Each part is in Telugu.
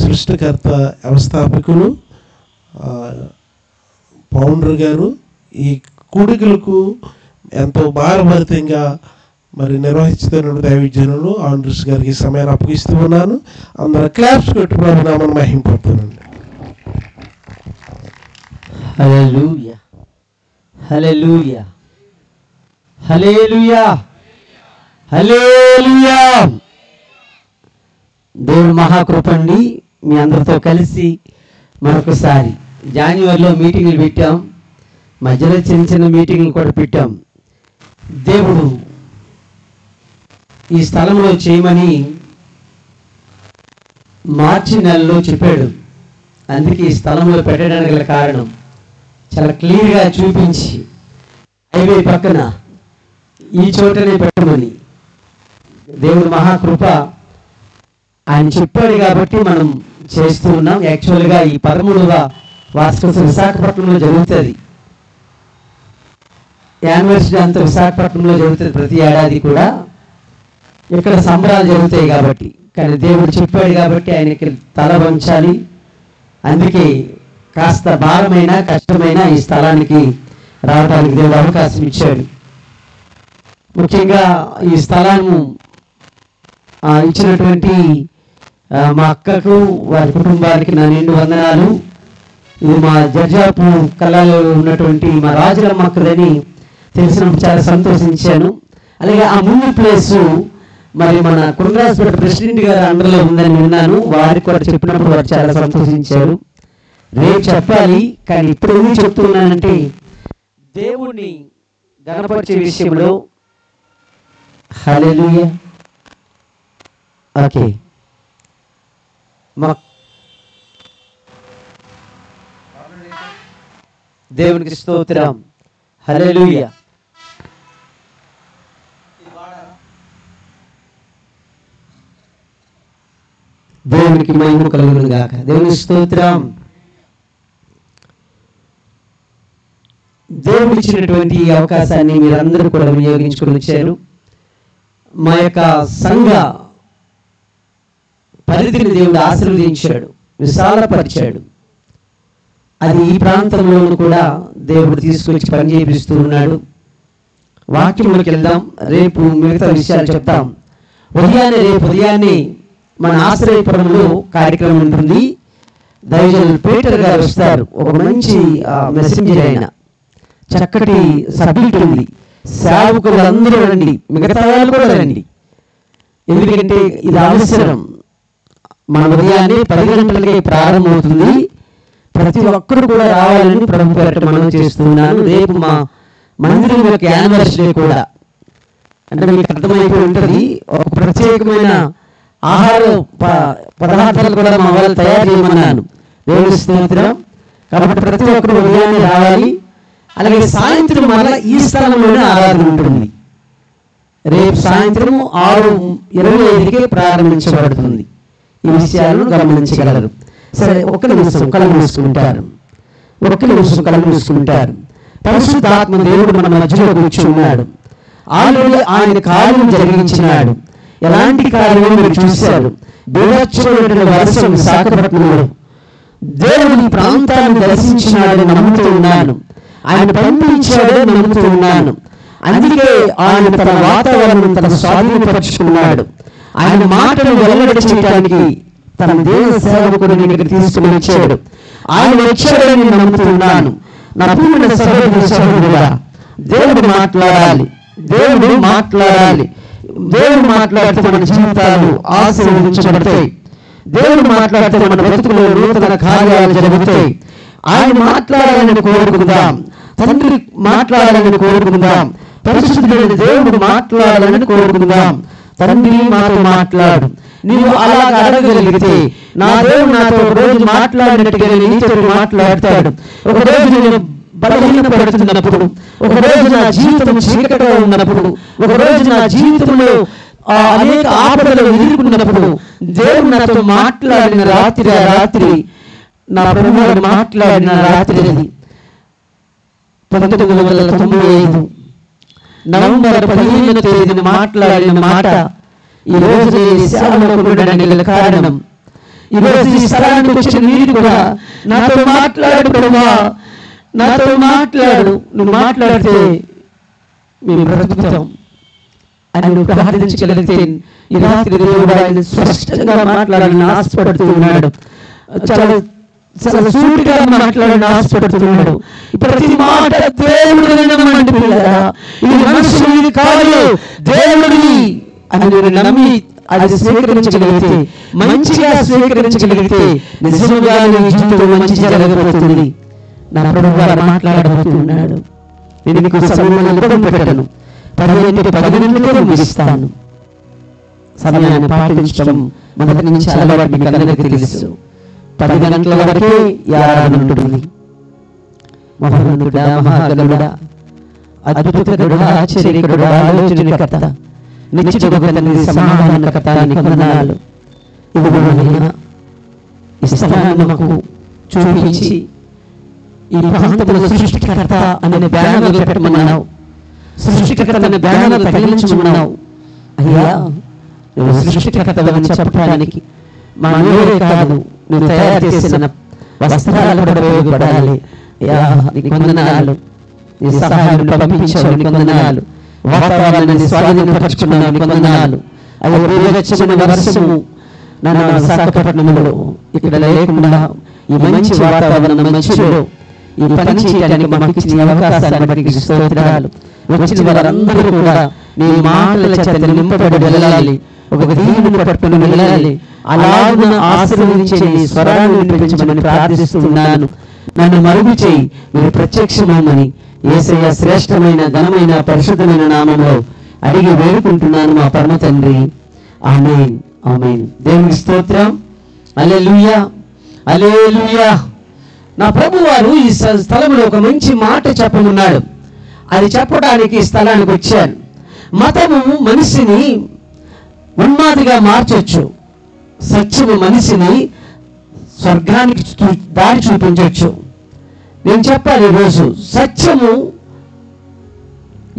సృష్టికర్త వ్యవస్థాపకులు ఫౌండర్ గారు ఈ కూడికలకు ఎంతో భారభరితంగా మరి నిర్వహిస్తున్న దైవజనులు ఆండ్రూస్ గారికి సమయాన్ని అప్పగిస్తూ ఉన్నాను. అందరూ క్లాప్స్ కొట్టి ప్రభు నామమున మహిమపడుతున్నాను. హల్లెలూయా, హల్లెలూయా, హల్లెలూయా, హల్లెలూయా. దేవుడు మహాకృపండి. మీ అందరితో కలిసి మరొకసారి జనవరిలో మీటింగ్లు పెట్టాం, మధ్యలో చిన్న చిన్న మీటింగ్లు కూడా పెట్టాం. దేవుడు ఈ స్థలంలో చేయమని మార్చి నెలలో చెప్పాడు. అందుకే ఈ స్థలంలో పెట్టడానికి గల కారణం చాలా క్లియర్గా చూపించి హైవే పక్కన ఈ చోటనే పెట్టమని దేవుడు మహాకృప ఆయన చెప్పాడు కాబట్టి మనం చేస్తూ ఉన్నాం. యాక్చువల్గా ఈ 13వ వార్షికోత్సవం విశాఖపట్నంలో జరుగుతుంది. యానివర్సరీ అంతా విశాఖపట్నంలో జరుగుతుంది ప్రతి ఏడాది కూడా. ఇక్కడ సంబరాలు జరుగుతాయి కాబట్టి, కానీ దేవుడు చెప్పాడు కాబట్టి ఆయనకి తల వంచాలి. అందుకే కాస్త భారమైన కష్టమైన ఈ స్థలానికి రావడానికి దేవుడు అవకాశం ఇచ్చాడు. ముఖ్యంగా ఈ స్థలాన్ని ఇచ్చినటువంటి మా అక్కకు వారి కుటుంబానికి నా నిండు వందనాలు. ఇది మా జడ్జాపు కళలో ఉన్నటువంటి మా రాజులమ్మక్కదని తెలిసినప్పుడు చాలా సంతోషించాను. అలాగే ఆ ముందు ప్లేసు మరి మన కుండ్రాజపేట ప్రెసిడెంట్ గారి అండర్లో ఉందని విన్నాను. వారికి కూడా చెప్పినప్పుడు వారు చాలా సంతోషించారు. రేపు చెప్పాలి, కానీ ఇప్పుడు ఎందుకు చెప్తున్నానంటే దేవుణ్ణి గణపరిచే విషయంలో. హల్లెలూయా. ఓకే, దేవునికి స్తోత్రం. హల్లెలూయా. దేవునికి మహిమ కలుగును గాక. దేవునికి స్తోత్రం. దేవుడు ఇచ్చినటువంటి ఈ అవకాశాన్ని మీరందరూ కూడా వినియోగించుకుని వచ్చారు. మా యొక్క సంఘ పరిధిని దేవుడు ఆశీర్వదించాడు, విశాలపరిచాడు. అది ఈ ప్రాంతంలోనూ కూడా దేవుడు తీసుకొచ్చి పనిచేపిస్తూ ఉన్నాడు. వాక్యంలోకి వెళ్దాం. రేపు మిగతా విషయాలు చెప్తాం. రేపు ఉదయాన్నే మన ఆశ్రయపురంలో కార్యక్రమం ఉంటుంది. దైవజనులు పీటర్ గారు వస్తారు. ఒక మంచి మెసెంజర్ అయిన చక్కటి సబ్జెక్ట్ ఉంది. సేవకులు అందరూ రండి, మిగతా వాళ్ళు కూడా రండి. ఎందుకంటే ఇది అవసరం. మన ఉదయాన్నే 10 గంటలకే ప్రారంభమవుతుంది. ప్రతి ఒక్కరు కూడా రావాలని ప్రభు పేరట మనం చేస్తున్నాను. రేపు మా మందిరం యొక్క యానివర్సరీ కూడా, అంటే మీకు అర్థమైపోయి ఉంటుంది. ఒక ప్రత్యేకమైన ఆహార పదార్థాలు కూడా మా వాళ్ళు తయారు చేయమన్నాను. దేవుని స్తోత్రం. కాబట్టి ప్రతి ఒక్కరు ఉదయాన్నే రావాలి. అలాగే సాయంత్రం మళ్ళీ ఈ స్థలంలోనే ఆరాధన ఉంటుంది. రేపు సాయంత్రం 6:25కే ప్రారంభించబడుతుంది. ఈ విషయాలను గమనించగలరు. సరే, ఒక్క నిమిషం కళ్ళు మూసుకుంటారు. పరిశుద్ధాత్మ దేవుడు మన మధ్యలో కూర్చున్నాడు. ఆల్రెడీ ఆయన కార్యం జరిగించినాడు. ఎలాంటి కార్యమో మీరు చూశారు. బీభత్సమైనటువంటి వర్షం విశాఖపట్నంలో. దేవుడు ఈ ప్రాంతాన్ని దర్శించినాడని నమ్ముతూ ఉన్నాను. ఆయన పంపించాడని నమ్ముతూ ఉన్నాను. అందుకే ఆయన తన వాతావరణం తన స్వాధీనపరుచుకున్నాడు. ఆయన మాటను వెల్లడి చేయడానికి తన దేవ సేవకుడిని ఇక్కడ తీసుకుని వచ్చాడు. ఆయన వచ్చాడని నమ్ముతున్నాను. నా ప్రియమైన సహోదరి సహోదరుడా, దేవుడు మాట్లాడాలి. దేవుడు మాట్లాడితే మన జీవితాలు ఆశీర్వదించబడతాయి. దేవుడు మాట్లాడితే మన బ్రతుకులో నూతన కార్యాలు జరుగుతాయి. ఆయన మాట్లాడాలని కోరుకుందాం. తండ్రి మాట్లాడాలని కోరుకుందాం. పరిశుద్ధుడైన దేవుడు మాట్లాడాలని కోరుకుందాం. తండ్రి మాతో మాట్లాడు. నీవు అలాగ అడగగలిగితే నా దేవుడు నాతో ఒకరోజు మాట్లాడినట్టుగా నీతో మాట్లాడతాడు. ఒకరోజు నేను బలహీనపడుతున్నప్పుడు, ఒకరోజు నా జీవితం చీకటిగా ఉన్నప్పుడు, ఒకరోజు నా జీవితంలో అనేక ఆపదలు ఎదుర్కొన్నప్పుడు దేవుడు నాతో మాట్లాడిన రాత్రి నా ప్రభువు మాట్లాడిన రాత్రి అది 1995 నవంబర్ 15వ తేదీన మాట్లాడిన మాట ఈ రోజు నేను సేవలో ఉండడానికి కారణం. ఈరోజు ఈ స్థలానికి వచ్చిన మీరు కూడా నాతో మాట్లాడు ప్రభువా, నాతో మాట్లాడు, నువ్వు మాట్లాడితే మేము బ్రతుకుతాం అని నువ్వు ప్రార్థించగలిగితే ఈ రాత్రి దేవుడు ఆయన స్పష్టంగా మాట్లాడాలని ఆశపడుతూ ఉన్నాడు. చాలా చాలా సూటిగా మాట్లాడాలని ఆశపడుతున్నాడు. ప్రతి మాట దేవుడు వినమండి పిల్లరా, ఇది మనుషుని కాదు దేవుడిని అని నేను నమ్మి అది స్వీకరించగలిగితే, మంచిగా స్వీకరించగలిగితే నిజంగా నీ జీవితంలో మంచి జరగబోతుంది. నా ప్రభువు వారు మాట్లాడబోతున్నాడు. నేను నీకు సమయంలో ఇబ్బంది పెట్టను, 10 నిమిషాలు ముగిస్తాను. సమయాన్ని పాటించడం మొదటి నుంచి అలవాటు మీకు అందరికీ తెలుసు. 10 గంటల వరకే ఈ ఆరాధన ఉంటుంది. మహోన్నతుడా, మహాగణుడా, అద్భుతకరుడా, ఆశ్చర్యకరుడా, ఆలోచనకర్త, నిత్యుడగు తండ్రి, సమాధానకర్త, నీకు వందనాలు. ఇదిగోనైనా ఈ స్థలాన్ని మాకు చూపించి ఈ ప్రాంతంలో సృష్టికర్త అనే బ్యానర్లు పెట్టమన్నావు, సృష్టికర్త అనే బ్యానర్లు తగిలించమన్నావు. అయ్యా, నువ్వు సృష్టికర్తవని చెప్పడానికి మా నోరే కాదు, నువ్వు తయారు చేసిన వస్త్రాలు కూడా ఉపయోగపడాలి. అయ్యా, నీకు వందనాలు. నీ సహాయాన్ని పంపించావు, నీకు వందనాలు. వాతావరణాన్ని స్వాధీనపరుచుకున్నావు, నీకు వందనాలు. అవి వేగచ్చిన వర్షము నన్ను విశాఖపట్నంలో ఇక్కడ లేకుండా ఈ మంచి వాతావరణం మధ్యలో ఈ పని చేయడానికి మాకు ఇచ్చిన అవకాశాన్ని బట్టి స్తోత్రాలు. వచ్చిన వారందరూ కూడా నీ మాటల చేత నింపబడి వెళ్ళాలి, ఒక దీవుని పట్టుకుని వెళ్ళాలి. అలాగున ఆశీర్వదించే నీ స్వరాన్ని వినిపించమని ప్రార్థిస్తున్నాను. నన్ను మరుగు చేయి, మీరు ప్రత్యక్షమని యేసయ్య శ్రేష్టమైన ఘనమైన పరిశుద్ధమైన నామంలో అడిగి వేడుకుంటున్నాను మా పరమ తండ్రి. ఆమేన్, ఆమేన్. దేవునికి స్తోత్రం. హల్లెలూయా, హల్లెలూయా. నా ప్రభువారు ఈ స్థలంలో ఒక మంచి మాట చెప్పనున్నాడు. అది చెప్పడానికి ఈ స్థలానికి వచ్చాను. మతము మనిషిని ఉన్మాదిగా మార్చొచ్చు, సత్యము మనిషిని స్వర్గానికి దారి చూపించవచ్చు. నేను చెప్పాలి, ఈరోజు సత్యము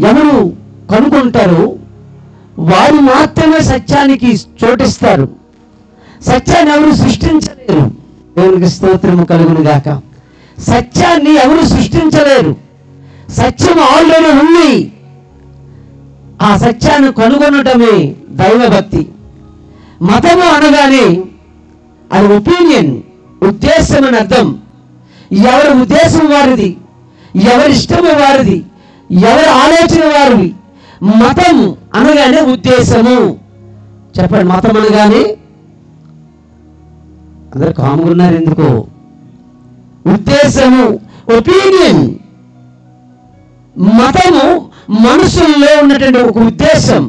ఎవరు కనుగొంటారు వారు మాత్రమే సత్యానికి చోటిస్తారు. సత్యాన్ని ఎవరు సృష్టించలేరు. దేవునికి స్తోత్రము కలుగును గాక. సత్యాన్ని ఎవరు సృష్టించలేరు. సత్యం ఆల్రెడీ ఉంది. ఆ సత్యాన్ని కనుగొనటమే దైవభక్తి. మతము అనగానే అది ఒపీనియన్, ఉద్దేశం అని అర్థం. ఎవరి ఉద్దేశం వారిది, ఎవరి ఇష్టము వారిది, ఎవరి ఆలోచన వారిది. మతం అనగానే ఉద్దేశము. చెప్పండి, మతం అనగానే అందరు కామున్నారు ఎందుకో. ఉద్దేశము, ఒపీనియన్. మతము మనుషుల్లో ఉన్నటువంటి ఒక ఉద్దేశం.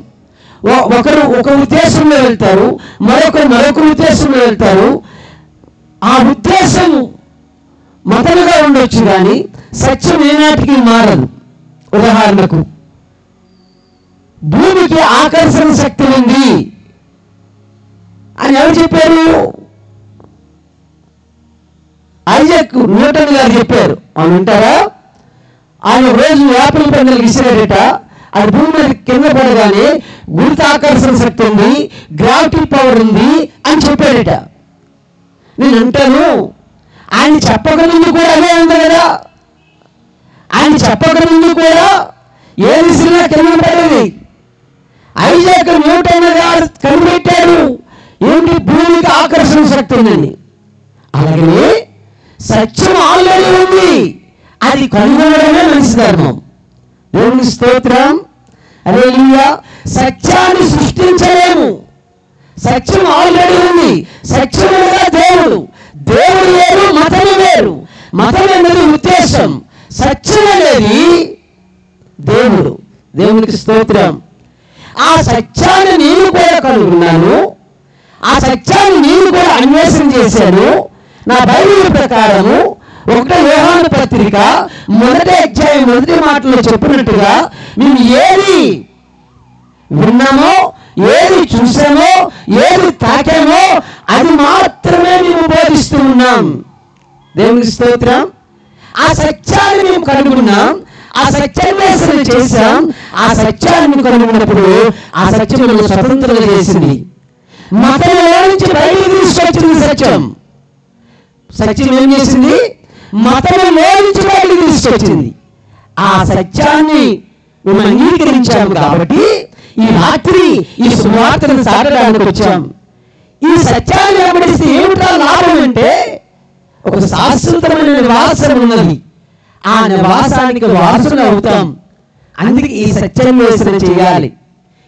ఒకరు ఒక ఉద్దేశంలో వెళ్తారు, మరొక ఉద్దేశంలో వెళ్తారు. ఆ ఉద్దేశం మతముగా ఉండొచ్చు కానీ సత్యం ఏనాటికి మారదు. ఉదాహరణకు, భూమికి ఆకర్షణ శక్తి ఉంది అని ఎవరు చెప్పారు? ఐజాక్ న్యూటన్ గారు చెప్పారు. అవును అంటారా? ఆయన రోజు యాపిల్ పండుగలు విసిరాడట. అది భూమి మీద కింద పడగానే గురుత్వాకర్షణ శక్తి ఉంది, గ్రావిటీ పవర్ ఉంది అని చెప్పాడట. నేను అంటాను, ఆయన చెప్పకముందు కూడా అదే ఉంది కదా. ఆయన చెప్పకముందు కూడా ఏ విసిరినా కింద పడేది. ఐజాక్ న్యూటన్ గారు కనిపెట్టాడు ఏంటి, భూమికి ఆకర్షణ శక్తి ఉందని. అలాగే సత్యం ఆల్రెడీ ఉంది, అది కనుగొనడమే మనిషి ధర్మం. దేవునికి స్తోత్రం. హల్లెలూయా. సత్యాన్ని సృష్టించలేము. సత్యం ఆల్రెడీ ఉంది. సత్యముగా దేవుడు, దేవుడు వేరు, మతము వేరు. మతం అనేది ఉద్దేశం, సత్యం అనేది దేవుడు. దేవునికి స్తోత్రం. ఆ సత్యాన్ని నేను కూడా కనుగొన్నాను, ఆ సత్యాన్ని నేను కూడా అన్వేషణ చేశాను. నా బైబిల్ ప్రకారము 1 యోహాను పత్రిక 1వ అధ్యాయం 1వ మాటలో చెప్పినట్టుగా మేము ఏది విన్నామో, ఏది చూసామో, ఏది తాకామో అది మాత్రమే మేము బోధిస్తూ ఉన్నాం. దేవునికి స్తోత్రం. ఆ సత్యాన్ని మేము కనుగొన్నాం, ఆ సత్యాన్వేషణ చేశాం. ఆ సత్యాన్ని కనుగొన్నప్పుడు ఆ సత్యం స్వతంత్రం చేసింది. మతంలో నుంచి బయటికి తీసుకొచ్చింది సత్యం. సత్యం ఏం చేసింది? మతంలో నుంచి బయటికి తీసుకొచ్చింది. ఆ సత్యాన్ని మేము అంగీకరించాము కాబట్టి ఈ రాత్రి ఈ సువార్తను సాగడానికి వచ్చాం. ఈ సత్యాన్ని వెంబడిస్తే ఏమిటా లాభం అంటే ఒక శాశ్వతమైన నివాసం ఉన్నది. ఆ నివాసానికి వారసులు అవుతాం. అందుకే ఈ సత్యాన్వేషణ చేయాలి,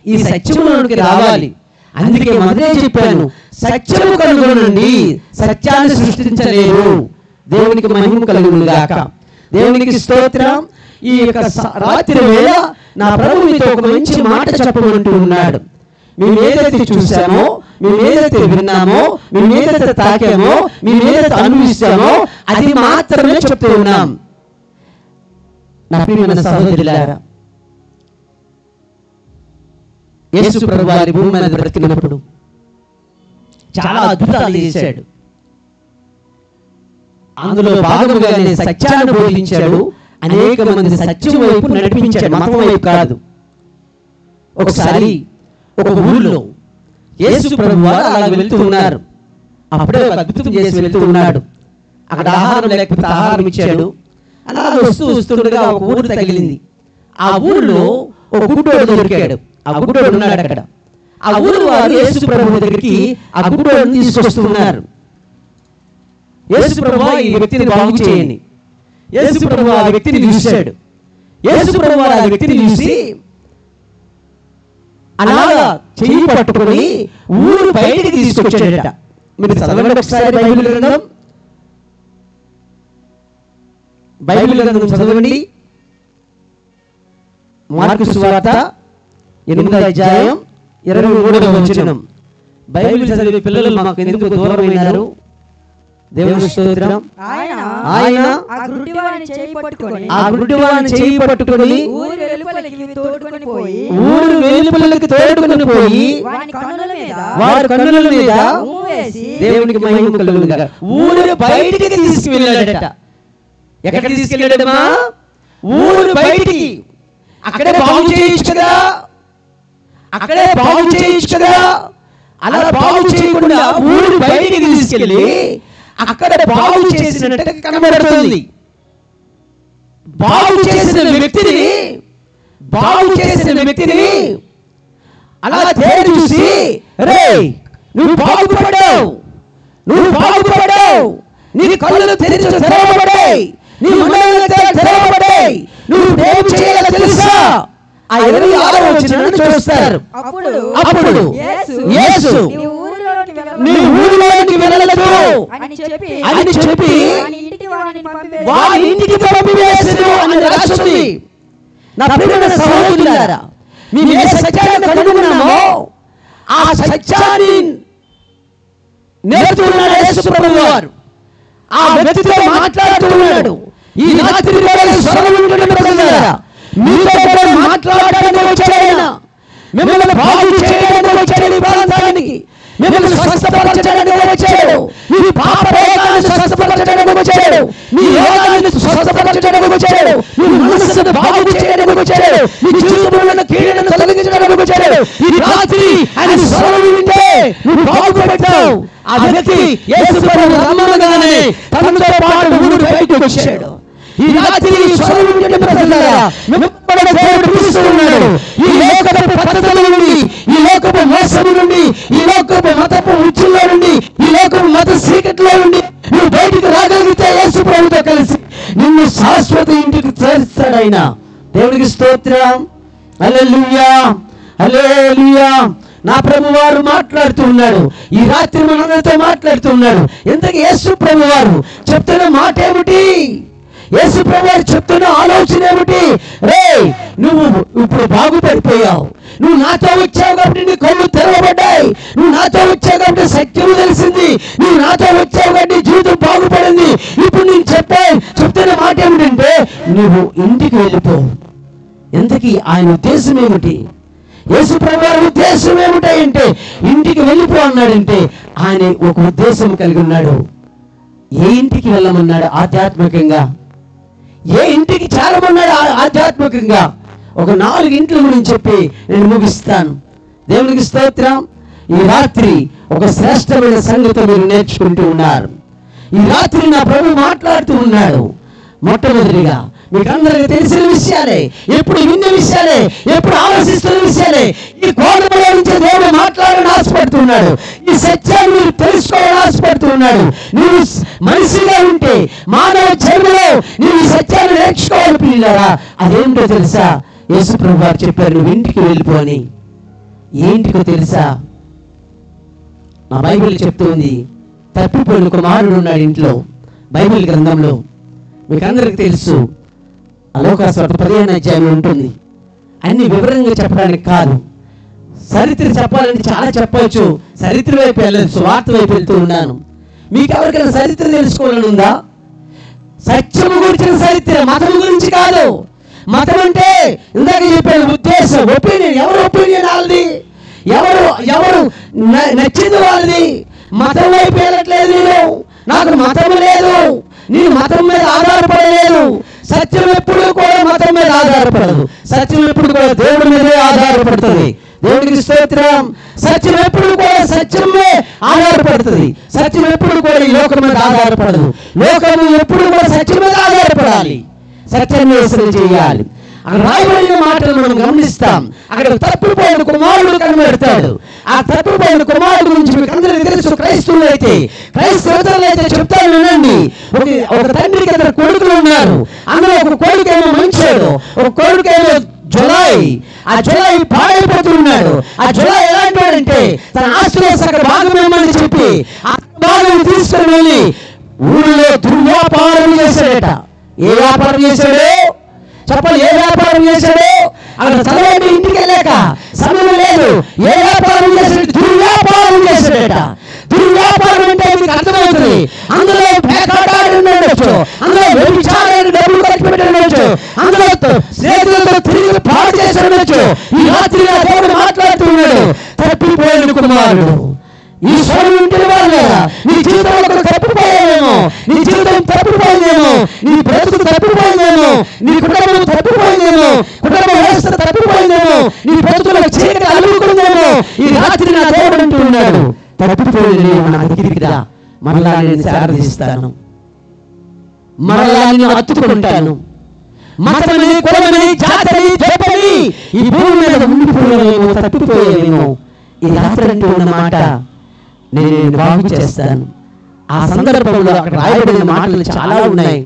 ఈ సత్యములోనికి రావాలి. అందుకే మొదలే చెప్పాను, సత్యము కనుగొనండి, సత్యాన్ని సృష్టించలేరు. దేవునికి మహిమ కలుగును గాక. దేవునికి స్తోత్రం. ఈ యొక్క రాత్రి వేళ నా ప్రభు మీతో ఒక మంచి మాట చెప్పమంటూ ఉన్నాడు. మేము ఏదైతే చూసామో, మేము ఏదైతే విన్నామో, మేము ఏదైతే తాకామో, మేము ఏదైతే అనుభవిస్తామో అది మాత్రమే చెప్తూ ఉన్నాం. నా ప్రియమైన సహోదరులారా, యేసు ప్రభు వారి భూమి మీద బ్రతికినప్పుడు చాలా అద్భుతాలు చేశాడు. అందులో భాగముగానే సత్యాన్ని బోధించాడు. అనేక మంది సత్యం వైపు నడిపించాడు, మతం వైపు కాదు. ఒకసారి ఒక ఊళ్ళో యేసు ప్రభు వారు అలా వెళ్తూ ఉన్నారు. అప్పుడే ఒక అద్భుతం చేసి వెళ్తూ ఉన్నాడు. అక్కడ ఆహారం లేకపోతే ఆహారం ఇచ్చాడు. అలా వస్తుండగా ఒక ఊరు తగిలింది. ఆ ఊరిలో ఒక గుడ్డోడు దొరికాడు. ఆ గుడ్డోడు ఉన్నాడు అక్కడ. ఆ ఊరు వారు యేసు ప్రభు దగ్గరికి ఆ గుడ్డోడుని తీసుకొస్తున్నారు. యేసు ప్రభు ఈ వ్యక్తిని బాగు చేయండి. యేసు ప్రభు ఆ వ్యక్తిని చూశాడు. యేసు ప్రభు ఆ వ్యక్తిని చూసి అలాగా చెయ్యి పట్టుకొని ఊరు బయటికి తీసుకొచ్చాడట. మీరు చదవండి ఒకసారి బైబిల్ గ్రంథం. బైబిల్ గ్రంథం చదవండి. మార్కు సువార్త 8వ అధ్యాయం 23వ వచనం. బైబిల్ చదివే పిల్లలు మాకు ఎందుకు దూరమైనారు? దేవుని స్తోత్రం. ఆయన ఆ గుడ్డివాని చేయి పట్టుకొని ఊరు వెలుపలికి తోడుకొని పోయి వారి కన్నుల మీద దేవునికి మహిమ కలుగును గాక ఊరు బయటికి తీసుకువెళ్ళాడట. ఎక్కడికి తీసుకెళ్ళాడమ్మా? ఊరు బయటికి. అక్కడే బాగు చేయొచ్చు కదా, అక్కడే బాగు చేయొచ్చు కదా. అలా బాగు చేయకుండా ఊరు బయటికి తీసుకెళ్ళి అక్కడ బాగు చేసినట్టు కనబడుతుంది. బాగు చేసిన వ్యక్తిని అలా తేరు చూసి, రే నువ్వు బాగుపడ్డావు, నీ కళ్ళు తెరవబడాయి, నీ మనసులు తెరవబడాయి, నువ్వు ఏం చేయాలో తెలుసా? ఆ 26వ వచనాన్ని చూస్తారు. అప్పుడు యేసు నీ ఊరిలోకి వెళ్ళలేదు అని చెప్పి వారి ఇంటికి పంపివేసెను అని రాస్తుంది. నా ప్రియమైన సహోదరులారా, మేము ఏ సత్యాన్ని కనుగొన్నామో ఆ సత్యాన్ని నేర్చుకున్నాడు యేసు ప్రభువు వారు. ఆ వ్యక్తితో మాట్లాడుతున్నాడు. ఈ రాత్రి వేళ స్వరం వింటున్న ప్రజలారా, మీతో మాట్లాడడానికి వచ్చాడు ఆయన. మిమ్మల్ని బాగు చేయడానికి వచ్చాడు. ఈ ప్రాంతానికి మిమ్మల్ని స్వస్థపరచడానికి వచ్చాడు. మీ పాప రోగాన్ని స్వస్థపరచడానికి వచ్చాడు. మీ రోగాన్ని స్వస్థపరచడానికి వచ్చాడు. మీ మనస్సును బాగు చేయడానికి వచ్చాడు. మీ జీవితంలో ఉన్న కీడును తొలగించడానికి వచ్చాడు. ఈ రాత్రి ఆయన స్వరం వింటే నువ్వు బాగుపడతావు. ఆ వ్యక్తి యేసు ప్రభువు రమ్మనగానే తనతో పాటు ఊరు బయటకు వచ్చాడు. ఈ రాత్రి స్వరం వింటే ప్రజలారా, మిమ్మల్ని దేవుడు పిలుస్తున్నాడు. ఈ లోకపు పద్ధతుల నుండి, ఈ లోకపు మోసము నుండి, ఈ లోకపు మతపు ఉచ్చుల్లో నుండి, ఈ లోకపు మత సీకట్లో నుండి నువ్వు బయటికి రాగలిగితే యేసు ప్రభువుతో కలిసి నిన్ను శాశ్వత ఇంటికి చేర్చాడు ఆయన. దేవునికి స్తోత్రం. హల్లెలూయా, హల్లెలూయా. నా ప్రభు వారు మాట్లాడుతూ ఉన్నాడు. ఈ రాత్రి మనందరితో మాట్లాడుతూ ఉన్నాడు. ఇంతకీ యేసు ప్రభు వారు చెప్తున్న మాట ఏమిటి? యేసు ప్రభు వారు చెప్తున్న ఆలోచన ఏమిటి? రే నువ్వు ఇప్పుడు బాగుపడిపోయావు, నువ్వు నాతో వచ్చావు కాబట్టి నీ కళ్ళు తెరవబడ్డాయి, నువ్వు నాతో వచ్చావు కాబట్టి సత్యము తెలిసింది, నువ్వు నాతో వచ్చావు కాబట్టి జీవితం బాగుపడింది. ఇప్పుడు నేను చెప్తున్న మాట ఏమిటంటే నువ్వు ఇంటికి వెళ్ళిపో. ఇంతకీ ఆయన ఉద్దేశం ఏమిటి? యేసు ప్రభు వారి ఉద్దేశం ఏమిటంటే ఇంటికి వెళ్ళిపో అన్నాడంటే ఆయన ఒక ఉద్దేశం కలిగి ఉన్నాడు. ఏ ఇంటికి వెళ్ళమన్నాడు? ఆధ్యాత్మికంగా. ఏ ఇంటికి చేరమన్నాడు? ఆధ్యాత్మికంగా. ఒక 4 ఇంట్ల గురించి చెప్పి నేను ముగిస్తాను. దేవునికి స్తోత్రం. ఈ రాత్రి ఒక శ్రేష్టమైన సంగతి మీరు నేర్చుకుంటూ ఉన్నారు. ఈ రాత్రి నా ప్రభు మాట్లాడుతూ ఉన్నాడు. మొట్టమొదటిగా మీకు అందరికీ తెలిసిన విషయాలే, ఎప్పుడు విన్న విషయాలే, ఎప్పుడు ఆలోచిస్తున్న విషయాలే. ఈ కోణంలో నుంచి దేవుడు మాట్లాడాలని ఆశపడుతున్నాడు. ఈ సత్యాన్ని మీరు తెలుసుకోవాలని ఆశపడుతున్నాడు. నువ్వు మనిషిగా ఉంటే, మానవ జన్మలో నువ్వు ఈ సత్యాన్ని నేర్చుకోవాలి పిల్లరా. అదేంటో తెలుసా? యేసు ప్రభు వారు చెప్పారు, నువ్వు ఇంటికి వెళ్ళిపోని. ఏంటికో తెలుసా? నా బైబిల్ చెప్తుంది, తప్పిపోయిన కుమారుడు ఉన్నాడు ఇంట్లో. బైబిల్ గ్రంథంలో మీకు అందరికి తెలుసు, లోకాసువార్త 15వ అధ్యాయంలో ఉంటుంది. అన్ని వివరంగా చెప్పడానికి కాదు, చరిత్ర చెప్పాలంటే చాలా చెప్పవచ్చు. చరిత్ర వైపు వెళ్ళదు, స్వార్థ వైపు వెళ్తూ ఉన్నాను. మీకు ఎవరికైనా చరిత్ర తెలుసుకోవాలని ఉందా? సత్యము గురించిన చరిత్ర, మతం గురించి కాదు. మతం అంటే ఇందాక చెప్పిన ఉద్దేశం, ఒపీనియన్. ఎవరు ఒపీనియన్ వాళ్ళది, ఎవరు నచ్చింది వాళ్ళది. మతం వైపు వెళ్ళట్లేదు నేను. నాకు మతం లేదు, నేను మతం మీద ఆధారపడలేదు. సత్యం ఎప్పుడు కూడా మతం మీద ఆధారపడదు. సత్యం ఎప్పుడు కూడా దేవుడి మీదే ఆధారపడుతుంది. దేవుడికి స్తోత్రం. సత్యం ఎప్పుడు కూడా సత్యమే ఆధారపడుతుంది. సత్యం ఎప్పుడు కూడా ఈ లోకం మీద ఆధారపడదు. లోకము ఎప్పుడు కూడా సత్యం మీద ఆధారపడాలి, సత్యాన్వేషణ చేయాలి. అక్కడ రాయబడిన మాటలు మనం గమనిస్తాం. అక్కడ తప్పిపోయిన కుమారుడు కనబడతాడు. ఆ తప్పిపోయిన కుమారుడు గురించి మీకు అందరికీ తెలుసు. క్రైస్తవులైతే చెప్తాను వినండి. ఒక తండ్రికి ఇద్దరు కొడుకులు ఉన్నారు. అందులో ఒక కొడుకేమో మంచోడు, ఒక కొడుకేమో జులాయి. ఆ జులాయి పాడైపోతున్నాడు. ఆ జులాయి ఎలాంటి వాడంటే తన ఆస్తిలో సగం భాగం ఏమని చెప్పి ఆ భాగం తీసుకుని వెళ్ళి ఊళ్ళో దుర్వ్యాపారం చేశాడట. ఏ వ్యాపారం చేశాడు చెప్పండి? ఏ వ్యాపారం చేశాడు? అక్కడ చదవండి. ఇంటికి వెళ్ళాక సమయం లేదు. ఏ వ్యాపారం చేశాడు? దుర్వ్యాపారం చేశాడట. దుర్వ్యాపారం అంటే మీకు అర్థమవుతుంది. అందులో పేకాటాడి ఉండొచ్చు, అందులో వ్యభిచారానికి డబ్బులు ఖర్చు పెట్టి ఉండొచ్చు, అందులో స్నేహితులతో తిరిగి పాడు చేసి ఉండొచ్చు. ఈ రాత్రి దేవుడు మాట్లాడుతున్నాడు, తప్పిపోయిన కుమారుడు. ఈ స్వరం ఇంటి వాళ్ళ నీ జీవితంలో తప్పిపోయామేమో, నీ జీవితం తప్పిపోయిందేమో, నీ బ్రతుకు తప్పిపోయిందేమో, నీ కుటుంబం తప్పిపోయిందేమో, కుటుంబ వ్యవస్థ తప్పిపోయిందేమో, నీ బ్రతుకులో చీకటి అలుగుకుందేమో. ఈ రాత్రి నా దేవుడు అంటున్నాడు, తప్పిపోయింది నా దగ్గరికి రా, మరలా నేను శారదిస్తాను, మరలా నేను హత్తుకుంటాను. మతమని, కులమని, జాతని, జపని ఈ భూమి మీద ఉండిపోయామేమో, తప్పిపోయామేమో. ఈ రాత్రి అంటూ ఉన్న మాట, నేను బాగు చేస్తాను. ఆ సందర్భంలో అక్కడ రాయబడిన మాటలు చాలా ఉన్నాయి.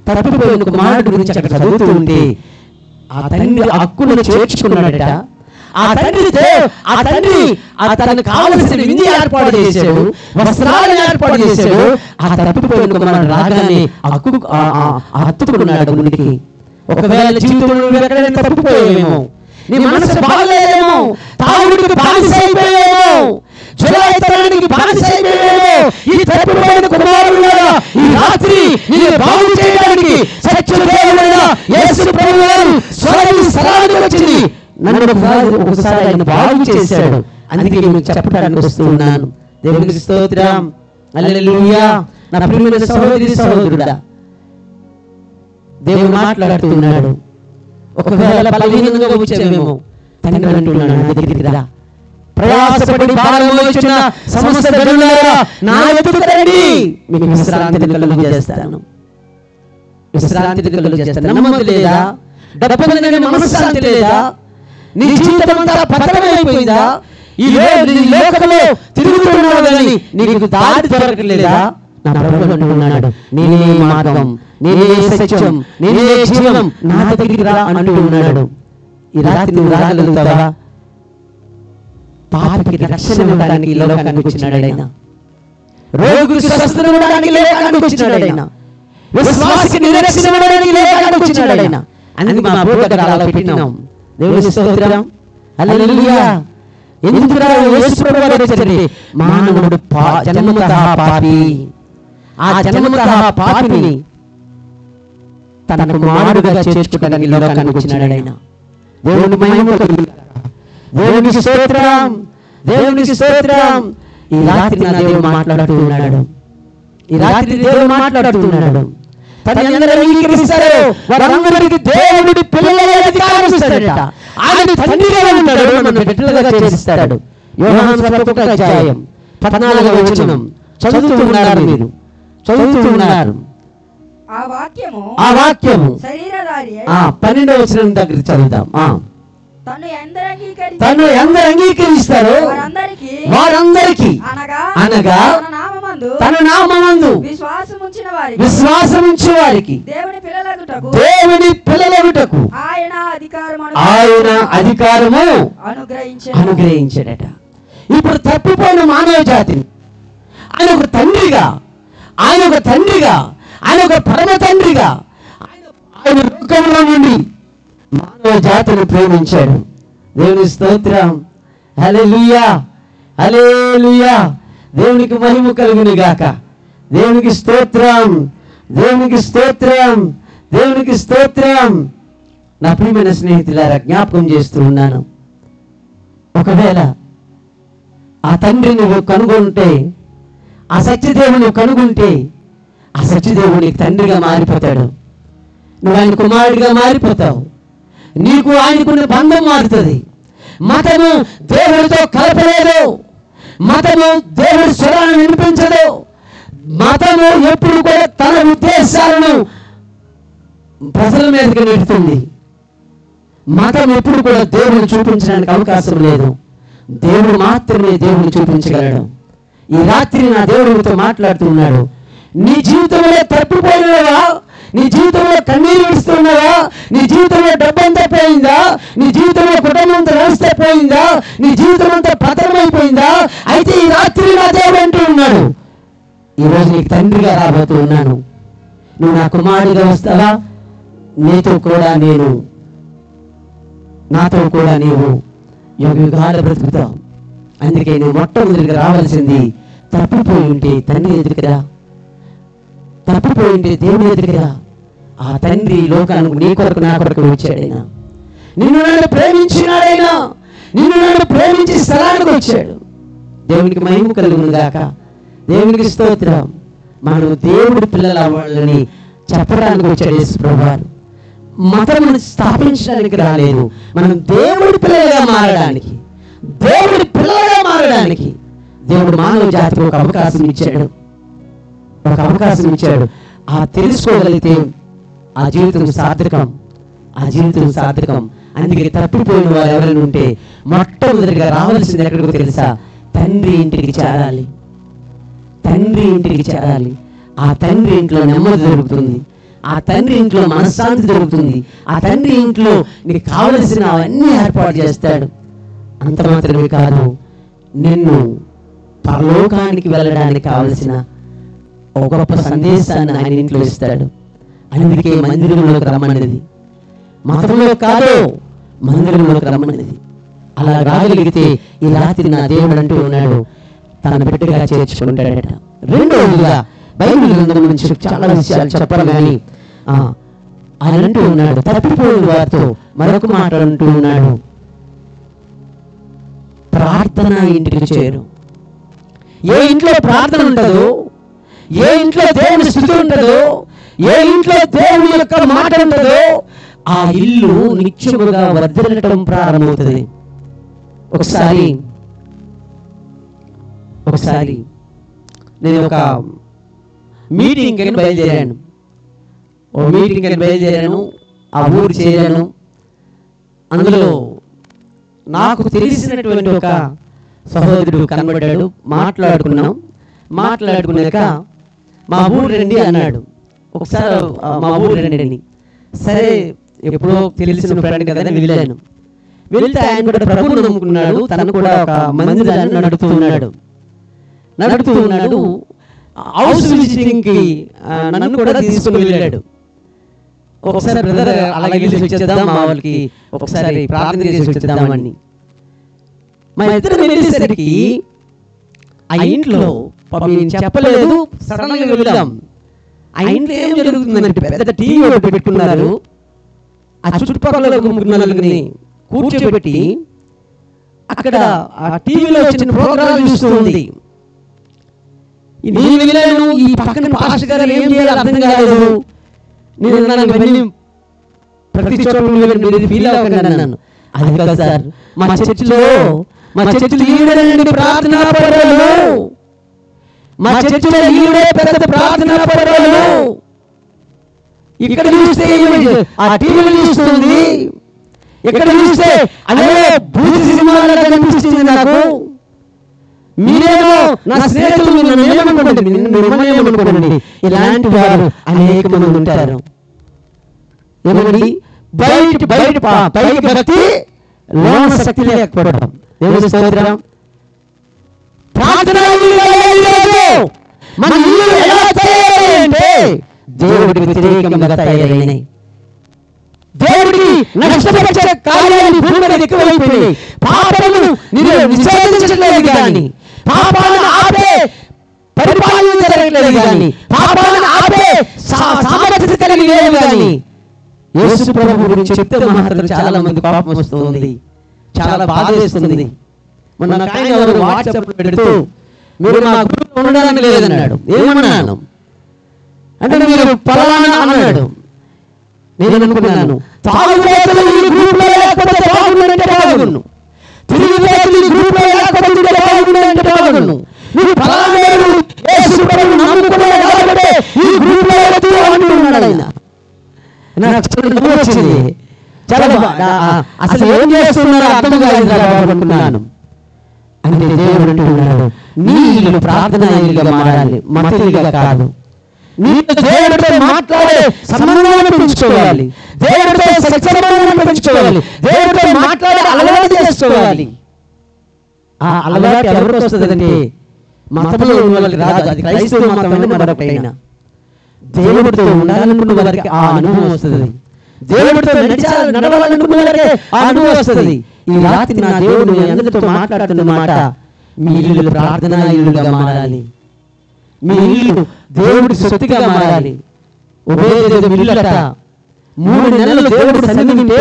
తప్పిపోయిన కుమారుడు గురించి అక్కడ చదువుతూ ఉంటే ఆ తండ్రి హక్కును చేర్చుకున్నాడట. ఆ తండ్రి తనకు కావలసిన విందు ఏర్పాటు చేశాడు, వస్త్రాలను ఏర్పాటు చేశాడు. ఆ తప్పిపోయిన కుమారుడు రాగానే హత్తుకున్నాడు ముందుకి. ఒకవేళ జీవితంలో ఎక్కడైనా తప్పిపోయావేమో, నీ మనసు బాగలేదేమో, తాగుడికి బానిసైపోయావేమో, జులాయితనానికి బానిసైపోయావేమో, ఈ తప్పిపోయిన కుమారుడుగా ఈ రాత్రి నిన్ను బాగు చేయడానికి సత్యదేవుడైన యేసు ప్రభువు స్వరం స్థలానికి వచ్చింది. నన్ను ఒకసారి ఆయన బాగు చేశాడు. అందుకే నేను చెప్పడానికి వస్తున్నాను. దేవునికి స్తోత్రం, హల్లెలూయా. నా ప్రియమైన సహోదరి సహోదరుడా, దేవుడు మాట్లాడుతున్నాడు. ఒకవేళ బలహీనంగా వచ్చావేమో, తండ్రి అంటున్నాడు, నా దగ్గరికి రా, ప్రయాసపడి భారం మోయుచున్న సమస్త జనులారా నా ఎదుట రండి, మీకు విశ్రాంతిని కలుగు చేస్తాను. విశ్రాంతిని కలుగు చేస్తాను. నమ్మకం లేదా? డబ్బు ఉందని మనశ్శాంతి లేదా? నీ జీవితం అంతా పతనమైపోయిందా? ఈ లోకంలో తిరుగుతున్నావు కానీ నీకు దారి దొరకలేదా? నా ప్రభువు అంటున్నాడు, నేనే మార్గం, నేనే సత్యం, నేనే జీవం, నా దగ్గరికి రా అంటూ ఉన్నాడు. ఈ రాత్రి నువ్వు రాగలుగుతావా? పాపికి రక్షణ ఇవ్వడానికి ఈ లోకానికి వచ్చినాడు ఆయన. రోగులకు స్వస్థత ఇవ్వడానికి లోకానికి వచ్చినాడు ఆయన. విశ్వాసికి నిరీక్షణ ఇవ్వడానికి లోకానికి వచ్చినాడు ఆయన. అందుకే మా బోధకుడు అలా పెట్టినాం. దేవుని స్తోత్రం, హల్లెలూయా. ఎందుకు యేసు ప్రభువు వచ్చారంటే మానవుడు జన్మతః పాపి. ఆ జన్మతః పాపిని తన కుమారుడుగా చేర్చుకోవడానికి లోకానికి వచ్చినాడు ఆయన. దేవుని మహిమ కలుగుగాక. దేవునికి స్తోత్రం, దేవునికి స్తోత్రం. ఈ రాత్రి నా దేవుడు మాట్లాడుతున్నాడు. ఈ రాత్రి దేవుడు మాట్లాడుతున్నాడు. తన అందరూ అంగీకరిస్తారో వారందరికీ దేవుడి పిల్లల అధికారం ఇస్తాడట. ఆయన తండ్రిగా ఉంటాడు, నన్ను బిడ్డలుగా చేస్తాడు. యోహాను సువార్త 1వ అధ్యాయం 14వ వచనం చదువుతూ ఉన్నారు, మీరు చదువుతూ ఉన్నారు. ఆ వాక్యము శరీరధారి 12వ వచనం దగ్గర చదువుతాం. తను ఎందరు అంగీకరిస్తారో వారందరికీ అనగా తన నామమందు విశ్వాసముంచిన వారికి దేవుని పిల్లలగుటకు ఆయన అధికారము అనుగ్రహించాడట. ఇప్పుడు తప్పిపోయిన మానవ జాతిని ఆయన ఒక తండ్రిగా, ఆయన ఒక పరమ తండ్రిగా ఆయన లోకంలో నుండి మానవ జాతిని ప్రేమించాడు. దేవుని స్తోత్రం, హల్లెలూయా, హల్లెలూయా. దేవునికి మహిమ కలుగును గాక. దేవునికి స్తోత్రం, దేవునికి స్తోత్రం, దేవునికి స్తోత్రం. నా ప్రియమైన స్నేహితులారా, జ్ఞాపకం చేస్తూ ఉన్నాను, ఒకవేళ ఆ తండ్రి నువ్వు కనుగొంటే, ఆ సత్యదేవుని కనుగొంటే, ఆ సత్యదేవునికి తండ్రిగా మారిపోతాడు. నువ్వు ఆయన కుమారుడిగా మారిపోతావు. నీకు ఆయనకున్న బంధం మారుతుంది. మతము దేవుడితో కలపలేదు. మతము దేవుడి స్వరాన్ని వినిపించదు. మతము ఎప్పుడు కూడా తన ఉద్దేశాలను ప్రజల మీదకి నెడుతుంది. మతం ఎప్పుడు కూడా దేవుడిని చూపించడానికి అవకాశం లేదు. దేవుడు మాత్రమే దేవుడిని చూపించగలడు. ఈ రాత్రి నా దేవుడితో మాట్లాడుతున్నాడు. నీ జీవితంలో తప్పిపోయినవా? నీ జీవితంలో కన్నీరు విడుస్తున్నావా? నీ జీవితంలో డబ్బంతా పోయిందా? నీ జీవితంలో కుటుంబంతో వ్యవస్థ పోయిందా? నీ జీవితం అంతా పతనమైపోయిందా? అయితే ఈ రాత్రి నా దేవుడు అంటూ ఉన్నాడు, ఈరోజు నీకు తండ్రిగా రాబోతూ ఉన్నాను. నువ్వు నా కుమారుడిగా వస్తావా? నాతో కూడా నీవు యుగాల బ్రతుకుతావు. అందుకే నువ్వు మొట్టమొదటిగా రావాల్సింది, తప్పిపోయి ఉంటే తండ్రి ఎదురుకురా, తప్పిపోయి ఉంటే దేవుని ఎదురుకురా. ఆ తండ్రి లోకానికి నీ కొరకు నా కొరకు వచ్చాడైనా, నిన్ను నన్ను ప్రేమించినాడైనా, నిన్ను నన్ను ప్రేమించి స్థలానికి వచ్చాడు. దేవునికి మహిమ కలుగును గాక. దేవునికి స్తోత్రం. మనం దేవుడి పిల్లల వాళ్ళని చెప్పడానికి వచ్చాడు యేసు ప్రభువారు. మతమును స్థాపించడానికి రాలేదు. మనం దేవుడి పిల్లలుగా మారడానికి, దేవుడి పిల్లలుగా మారడానికి దేవుడు మానవ జాతికి ఒక అవకాశం ఇచ్చాడు. ఆ తెలుసుకోగలిగితే ఆ జీవితం సార్థకం, ఆ జీవితం సార్థకం. అందుకే తప్పిపోయిన వారు ఎవరైనా ఉంటే మొట్టమొదటిగా రావాల్సింది ఎక్కడికో తెలుసా? తండ్రి ఇంటికి చేరాలి. తండ్రి ఇంటికి చేరాలి. ఆ తండ్రి ఇంట్లో నెమ్మది దొరుకుతుంది. ఆ తండ్రి ఇంట్లో మనశ్శాంతి దొరుకుతుంది. ఆ తండ్రి ఇంట్లో నీకు కావలసిన అవన్నీ ఏర్పాటు చేస్తాడు. అంత మాత్రమే కాదు, నిన్ను పరలోకానికి వెళ్ళడానికి కావలసిన ఒక గొప్ప సందేశాన్ని ఆయన ఇంట్లో ఇస్తాడు. అందుకే మందిరంలోకి రమ్మన్నది, మతంలో కాదు, మందిరంలోకి రమ్మన్నది. అలా రాగలిగితే ఈ రాత్రి నా దేవుడు అంటూ ఉన్నాడు, తన బిడ్డగా చేర్చుకుంటాడట. రెండోదిగా బైబిల్ గ్రంథం నుంచి చాలా విషయాలు చెప్పాలి. కానీ ఆయన అంటూ ఉన్నాడు, తప్పిపోయిన వారితో మరొక మాట అంటూ ఉన్నాడు, ప్రార్థన ఇంటికి చేరు. ఏ ఇంట్లో ప్రార్థన ఉంటుందో, ఏ ఇంట్లో దేవుని స్థుతి ఉంటుందో, ఏ ఇంట్లో దేవుని యొక్క మాట ఉంటుందో, ఆ ఇల్లు నిత్యముగా వర్ధిల్లటం ప్రారంభమవుతుంది. ఒకసారి నేను ఒక మీటింగ్ అని బయలుదేరాను. ఆ ఊరు చేరాను. అందులో నాకు తెలిసినటువంటి ఒక సహోదరుడు కనబడ్డాడు. మాట్లాడుకున్నాక మా ఊరు రండి అన్నాడు. ఒకసారి మా ఊరు రండి. సరే, ఎప్పుడో తెలిసిన ఫ్రెండ్ కదా వెళ్ళాను. వెళ్తే ఆయన కూడా ప్రభువును నమ్ముకున్నాడు. తను కూడా ఒక మందిరాన్ని నడుపుతూ ఉన్నాడు. హౌస్ విజిటింగ్ కి నన్ను కూడా తీసుకుని వెళ్ళాడు. ఒకసారి బ్రదర్ అలాగే వెళ్ళి వచ్చేద్దాం, మా వాళ్ళకి ఒకసారి ప్రార్థన చేసి వచ్చేద్దామని. మా ఇద్దరు వెళ్ళేసరికి ఆ ఇంట్లో చెప్పలేదు, సడన్ గా వెళ్దాం. ఆ ఇంట్లో ఏం జరుగుతుందంటే పెద్ద టీవీ ఒకటి పెట్టుకున్నారు. ఆ చుట్టుపక్కల నలుగురిని కూర్చోబెట్టి అక్కడ ఆ టీవీలో వచ్చిన ప్రోగ్రాం చూస్తుంది. నేను వెళ్ళాను, ఈ పక్కన పాస్టర్ గారు ఏం చేయాలో అర్థం కాలేదు. నేను ప్రతి చోట ఫీల్ అవ్వకండి అన్నాను. అది కాదు సార్, మా చర్చిలో మా చర్చిలో ఈవిడండి ప్రార్థనా పరులు, మా చర్చిలో ఈవిడే పెద్ద ప్రార్థనా పరులు. ఇక్కడ చూస్తే ఆ టీవీలు చూస్తుంది, ఇక్కడ చూస్తే అదే భూతి సినిమాలో కనిపిస్తుంది నాకు. మీరేమో నా స్నేహితులు మిమ్మల్ని ఏమనుకోండి. ఇలాంటి వారు అనేక మంది ఉంటారు. ఏమండి, బయట పైకి భక్తి, లోన శక్తి లేకపోవడం. దేవుని స్తోత్రం. ప్రార్థన మన ఇల్లు ఎలా తయారైందంటే దేవుడికి వ్యతిరేకంగా తయారైనాయి. దేవుడికి నష్టపరిచే కార్యాలు భూమి మీద ఎక్కువైపోయినాయి. పాపమును నిషేధించట్లేదు కానీ, పాపాలను ఆపే పరిపాలన జరగట్లేదు కానీ, పాపాలను ఆపే సామర్థ్యత కలిగి లేదు కానీ, యేసు ప్రభువు గురించి చెప్తే మాత్రం చాలా మంది పాపం వస్తుంది, చాలా బాధ వేస్తుంది. మొన్న ఎవరు వాట్సాప్ పెడుతూ మీరు మా గ్రూప్ ఉండడానికి లేదన్నాడు. ఏమన్నాను అంటే మీరు పలానా అన్నాడు. నేను అనుకున్నాను, తాగుబోతులు ఈ గ్రూప్ లో లేకపోతే బాగుండంటే బాగుండు, తిరిగిపోతులు ఈ గ్రూప్ లో లేకపోతే బాగుండంటే బాగుండు, నువ్వు పలానా యేసు ప్రభువు నమ్ముకున్నాడు కాబట్టి ఈ గ్రూప్ లో అంటున్నాడు ఆయన. నాకు వచ్చింది, అసలు ఏం చేస్తున్నారో అర్థం కాదు అనుకున్నాను. అంటే దేవుడు అంటున్నాడు, నీ ఇల్లు ప్రార్థనా ఇల్లుగా మారాలి, మత ఇల్లుగా కాదు. నీతో దేవుడితో మాట్లాడే సంబంధాలను పెంచుకోవాలి, దేవుడితో సత్సంబంధాలను పెంచుకోవాలి, దేవుడితో మాట్లాడే అలవాటు చేసుకోవాలి. ఆ అలవాటు ఎవరికి వస్తుందంటే మతంలో ఉన్న వాళ్ళకి రాదు, అది క్రైస్తవ మతమైన మరొకైనా. దేవుడితో ఉండాలనుకున్న వారికి ఆ అనుభవం వస్తుంది, దేవుడితో నడవాలనుకున్న వారికి ఆ అనుభవం వస్తుంది. ఈ రాత్రి నా దేవుడు అందరితో మాట్లాడుతున్న మాట, మీ ఇల్లు ప్రార్థనా ఇల్లుగా మారాలి, మీ ఇల్లు దేవుడి సొత్తుగా మారాలి. ఉభయదేవుడు ఇల్లట 3 నెలలు దేవుడు సన్నిధింటే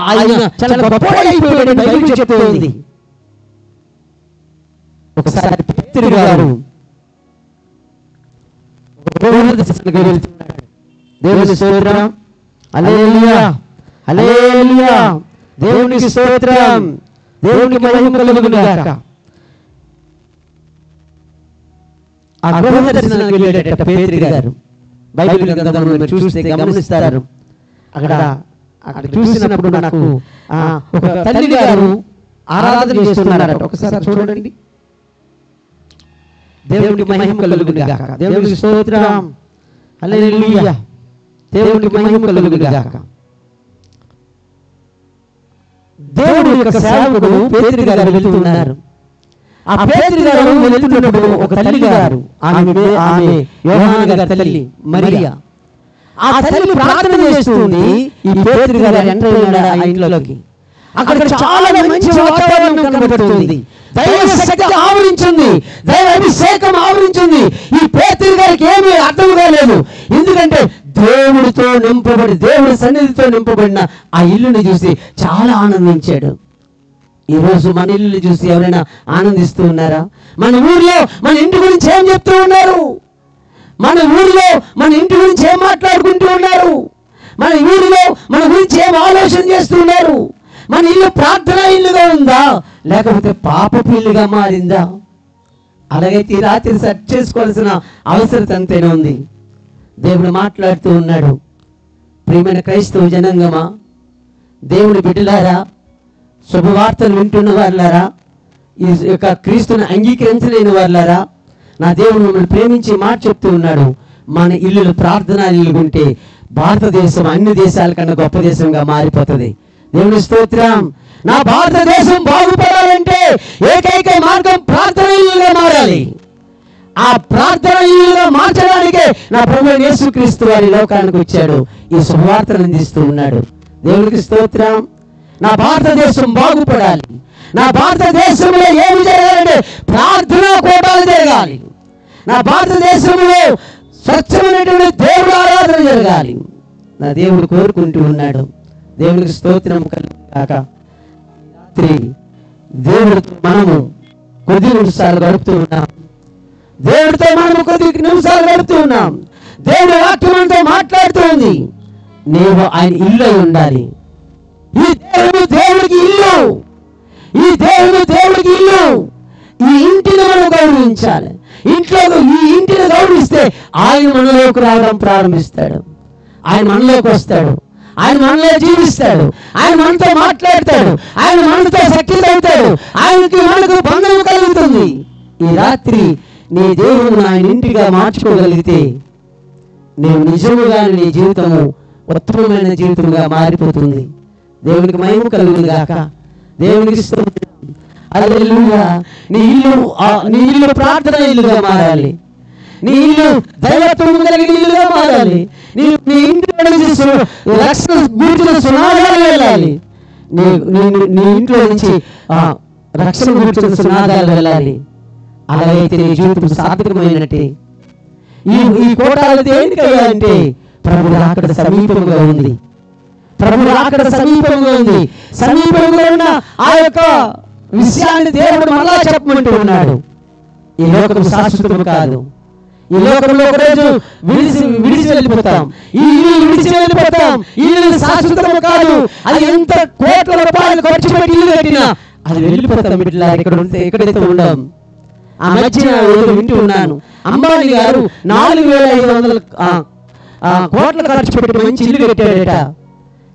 ఆయన చాలా గొప్పవాడైపోయాడని బైబిల్ చెప్తోంది. ఒకసారి పేతురు గారు దేవుని స్తోత్రం, హల్లెలూయా హల్లెలూయా, దేవునికి స్తోత్రం, దేవునికి మహిమ కలుగును గాక. ఆ గృహ దర్శనానికి వెళ్ళేట పేతురు గారు బైబిల్ గ్రంథంలో మీరు చూస్తే గమనిస్తారు. అక్కడ చూసినప్పుడు నాకు ఒక తల్లి గారు ఆరాధన చేస్తున్నారట. ఒకసారి చూడండి. దేవునికి మహిమ కలుగును గాక, దేవునికి స్తోత్రం, హల్లెలూయా, దేవునికి మహిమ కలుగును గాక. దేవుడి యొక్క సేవకుడు పేతురు గారు వెళ్తున్నారు. ఆ పేతురు గారు వెళ్తున్నప్పుడు ఒక తల్లి గారు, ఆమె యోహాను గారి తల్లి మరియా, ఆ తల్లి ప్రార్థన చేస్తుంది. ఈ పేతురు గారు ఎంటర్ అయ్యాడు ఆ ఇంట్లోకి. అక్కడ చాలా మంచి వాతావరణం కనబడుతుంది, దైవ శక్తి ఆవరించింది, దైవ అభిషేకం ఆవరించింది. ఈ పేతురు గారికి ఏమీ అర్థం కాలేదు, ఎందుకంటే దేవుడితో నింపబడి, దేవుడి సన్నిధితో నింపబడిన ఆ ఇల్లుని చూసి చాలా ఆనందించాడు. ఈరోజు మన ఇల్లు చూసి ఎవరైనా ఆనందిస్తూ ఉన్నారా? మన ఊర్లో మన ఇంటి గురించి ఏం చెప్తూ ఉన్నారు? మన ఊర్లో మన ఇంటి గురించి ఏం మాట్లాడుకుంటూ ఉన్నారు? మన ఊరిలో మన గురించి ఏం ఆలోచన చేస్తున్నారు? మన ఇల్లు ప్రార్థనా ఇల్లుగా ఉందా, లేకపోతే పాపపు ఇల్లుగా మారిందా? అలాగైతే ఈ రాత్రి సెట్ చేసుకోవాల్సిన అవసరం అంతేనే ఉంది. దేవుడు మాట్లాడుతూ ఉన్నాడు. ప్రియమైన క్రైస్తవ జనాంగమా, దేవుని బిడ్డలారా, శుభవార్తలు వింటున్న వాళ్ళారా, ఈ యొక్క క్రీస్తుని అంగీకరించలేని వాళ్ళారా, నా దేవుడు మిమ్మల్ని ప్రేమించి మాట చెప్తూ ఉన్నాడు. మన ఇల్లులు ప్రార్థనా ఇల్లు ఉంటే భారతదేశం అన్ని దేశాల కన్నా గొప్ప దేశంగా మారిపోతుంది. దేవుని స్తోత్రం. నా భారతదేశం బాగుపడాలంటే ఏకైక మార్గం ప్రార్థనా ఇల్లుగా మారాలి. ఆ ప్రార్థన ఇల్లుగా మార్చడానికే నా ప్రభువు యేసుక్రీస్తు వారి లోకానికి వచ్చాడు, ఈ శుభవార్తను అందిస్తూ ఉన్నాడు. దేవునికి స్తోత్రం. నా భారతదేశం బాగుపడాలి, నా భారతదేశంలో ఏమి జరగాలంటే ప్రార్థనా కూటాలు జరగాలి, నా భారతదేశంలో స్వచ్ఛమైనటువంటి దేవుడు ఆరాధన జరగాలి. నా దేవుడు కోరుకుంటూ ఉన్నాడు. దేవునికి స్తోత్రం కలుగుగాక. రాత్రి దేవుడితో మనము కొద్ది నిమిషాలు గడుపుతూ ఉన్నాం, దేవుడితో మనము కొద్ది నిమిషాలు గడుపుతూ ఉన్నాం. దేవుడి వాక్యం మనతో మాట్లాడుతూ ఉంది. నీవు ఆయన ఇల్లు ఉండాలి. ఈ దేవుడికి ఇల్లు, ఈ దేవుడికి ఇల్లు. ఈ ఇంటిని మనం గౌరవించాలి. ఈ ఇంటిని గౌరవిస్తే ఆయన మనలోకి రావడం ప్రారంభిస్తాడు. ఆయన మనలోకి వస్తాడు. ఆయన మనలో జీవిస్తాడు. ఆయన మనతో మాట్లాడతాడు. ఆయన మనతో సఖ్యత అవుతాడు. మనకు బంధం కలుగుతుంది. ఈ రాత్రి నీ దేవుడు ఆయన ఇంటిగా మార్చుకోగలిగితే నేను నిజముగా నీ జీవితము ఉత్తమమైన జీవితంగా మారిపోతుంది. దేవునికి మహిమ కలుగును గాక. దేవునికి స్తోత్రం. హల్లెలూయా. నీ ఇల్లు ప్రార్థన ఇల్లుగా మారాలి. నీ ఇల్లు దైవత్వం కలిగిన ఇల్లుగా మారాలి. నీ ఇంట్లో నుంచి రక్షణ గురించిన సునాదాలు వెళ్ళాలి. నీ ఇంట్లో నుంచి రక్షణ గురించిన సునాదాలు వెళ్ళాలి. అలాగైతే నీ జీవితం సార్థకమైనట్టే. ఈ కోటాలు దేనికయ్యా అంటే ప్రభు రాకడ సమీపంగా ఉంది. ప్రభు రాకడ సమీపంగా ఉంది. సమీపంగా ఉన్న ఆ యొక్క విషయాన్ని దేవుడు మళ్ళా చెప్పమంటూ ఉన్నాడు. ఈ లోకం శాశ్వతం కాదు. ఈ లోకంలో ఒకరోజు విడిచి వెళ్ళిపోతాం. ఈ ఇల్లు విడిచి వెళ్ళిపోతాం. ఈ ఇల్లు శాశ్వతం కాదు. అది ఎంత కోట్ల రూపాయలు ఖర్చు పెట్టి ఇల్లు కట్టినా అది వెళ్ళిపోతాం. ఇట్లా ఎక్కడైతే ఉండం. ఆ మధ్యన వింటూ ఉన్నాను, అంబానీ గారు 4,500 కోట్ల ఖర్చు పెట్టి మంచి ఇల్లు కట్టాడట.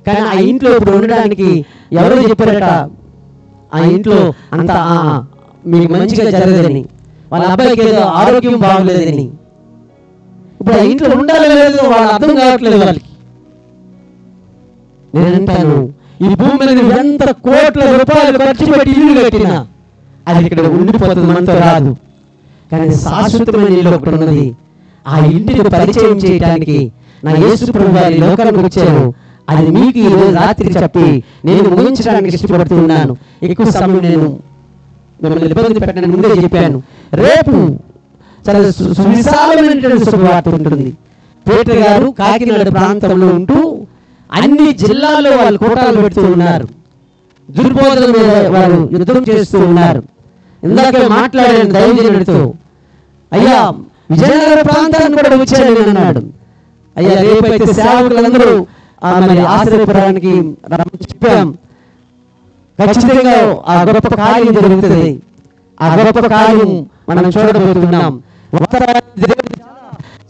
కానీ ఆ ఇంట్లో ఇప్పుడు ఉండడానికి ఎవరో చెప్పారట, ఆ ఇంట్లో అంత మీకు మంచిగా జరగదని, వాళ్ళ అబ్బాయికి ఏదో ఆరోగ్యం బాగలేదని. ఇప్పుడు ఆ ఇంట్లో ఉండాలి లేదు వాళ్ళు అర్థం కావట్లేదు వాళ్ళకి. నేనంటాను, ఈ భూమి మీద ఎంత కోట్ల రూపాయలు ఖర్చు పెట్టి ఇల్లు కట్టినా అది ఇక్కడ ఉండిపోతుంది, మనతో రాదు. కానీ శాశ్వతమైన ఇల్లు ఒకటి ఉన్నది. ఆ ఇంటిని పరిచయం చేయడానికి నా యేసు ప్రభువు ఈ లోకానికి వచ్చారు. అది మీకు ఈ రోజు రాత్రి చెప్పి నేను ముగించడానికి ఇష్టపడుతున్నాను. ఎక్కువ సమయం నేను మిమ్మల్ని ఇబ్బంది పెట్టడానికి ముందే చెప్పాను. రేపు చాలా సువిశాలమైనటువంటి శుభవార్త ఉంటుంది. పేటర్ గారు కాకినాడ ప్రాంతంలో ఉంటూ అన్ని జిల్లాల్లో వాళ్ళు కోటాలు పెడుతూ ఉన్నారు. దుర్బోధన మీద వారు యుద్ధం చేస్తూ ఉన్నారు. ఇందాక మాట్లాడాను దైవజనుడితో, అయ్యా విజయనగర ప్రాంతాన్ని కూడా వచ్చాడని అన్నాడు. అయ్యా రేపైతే సేవకులందరూ మరి ఆశ్రయపురానికి చెప్పాం. ఖచ్చితంగా ఆ గొప్ప కార్యం జరుగుతుంది. ఆ గొప్ప కార్యం మనం చూడబోతున్నాం.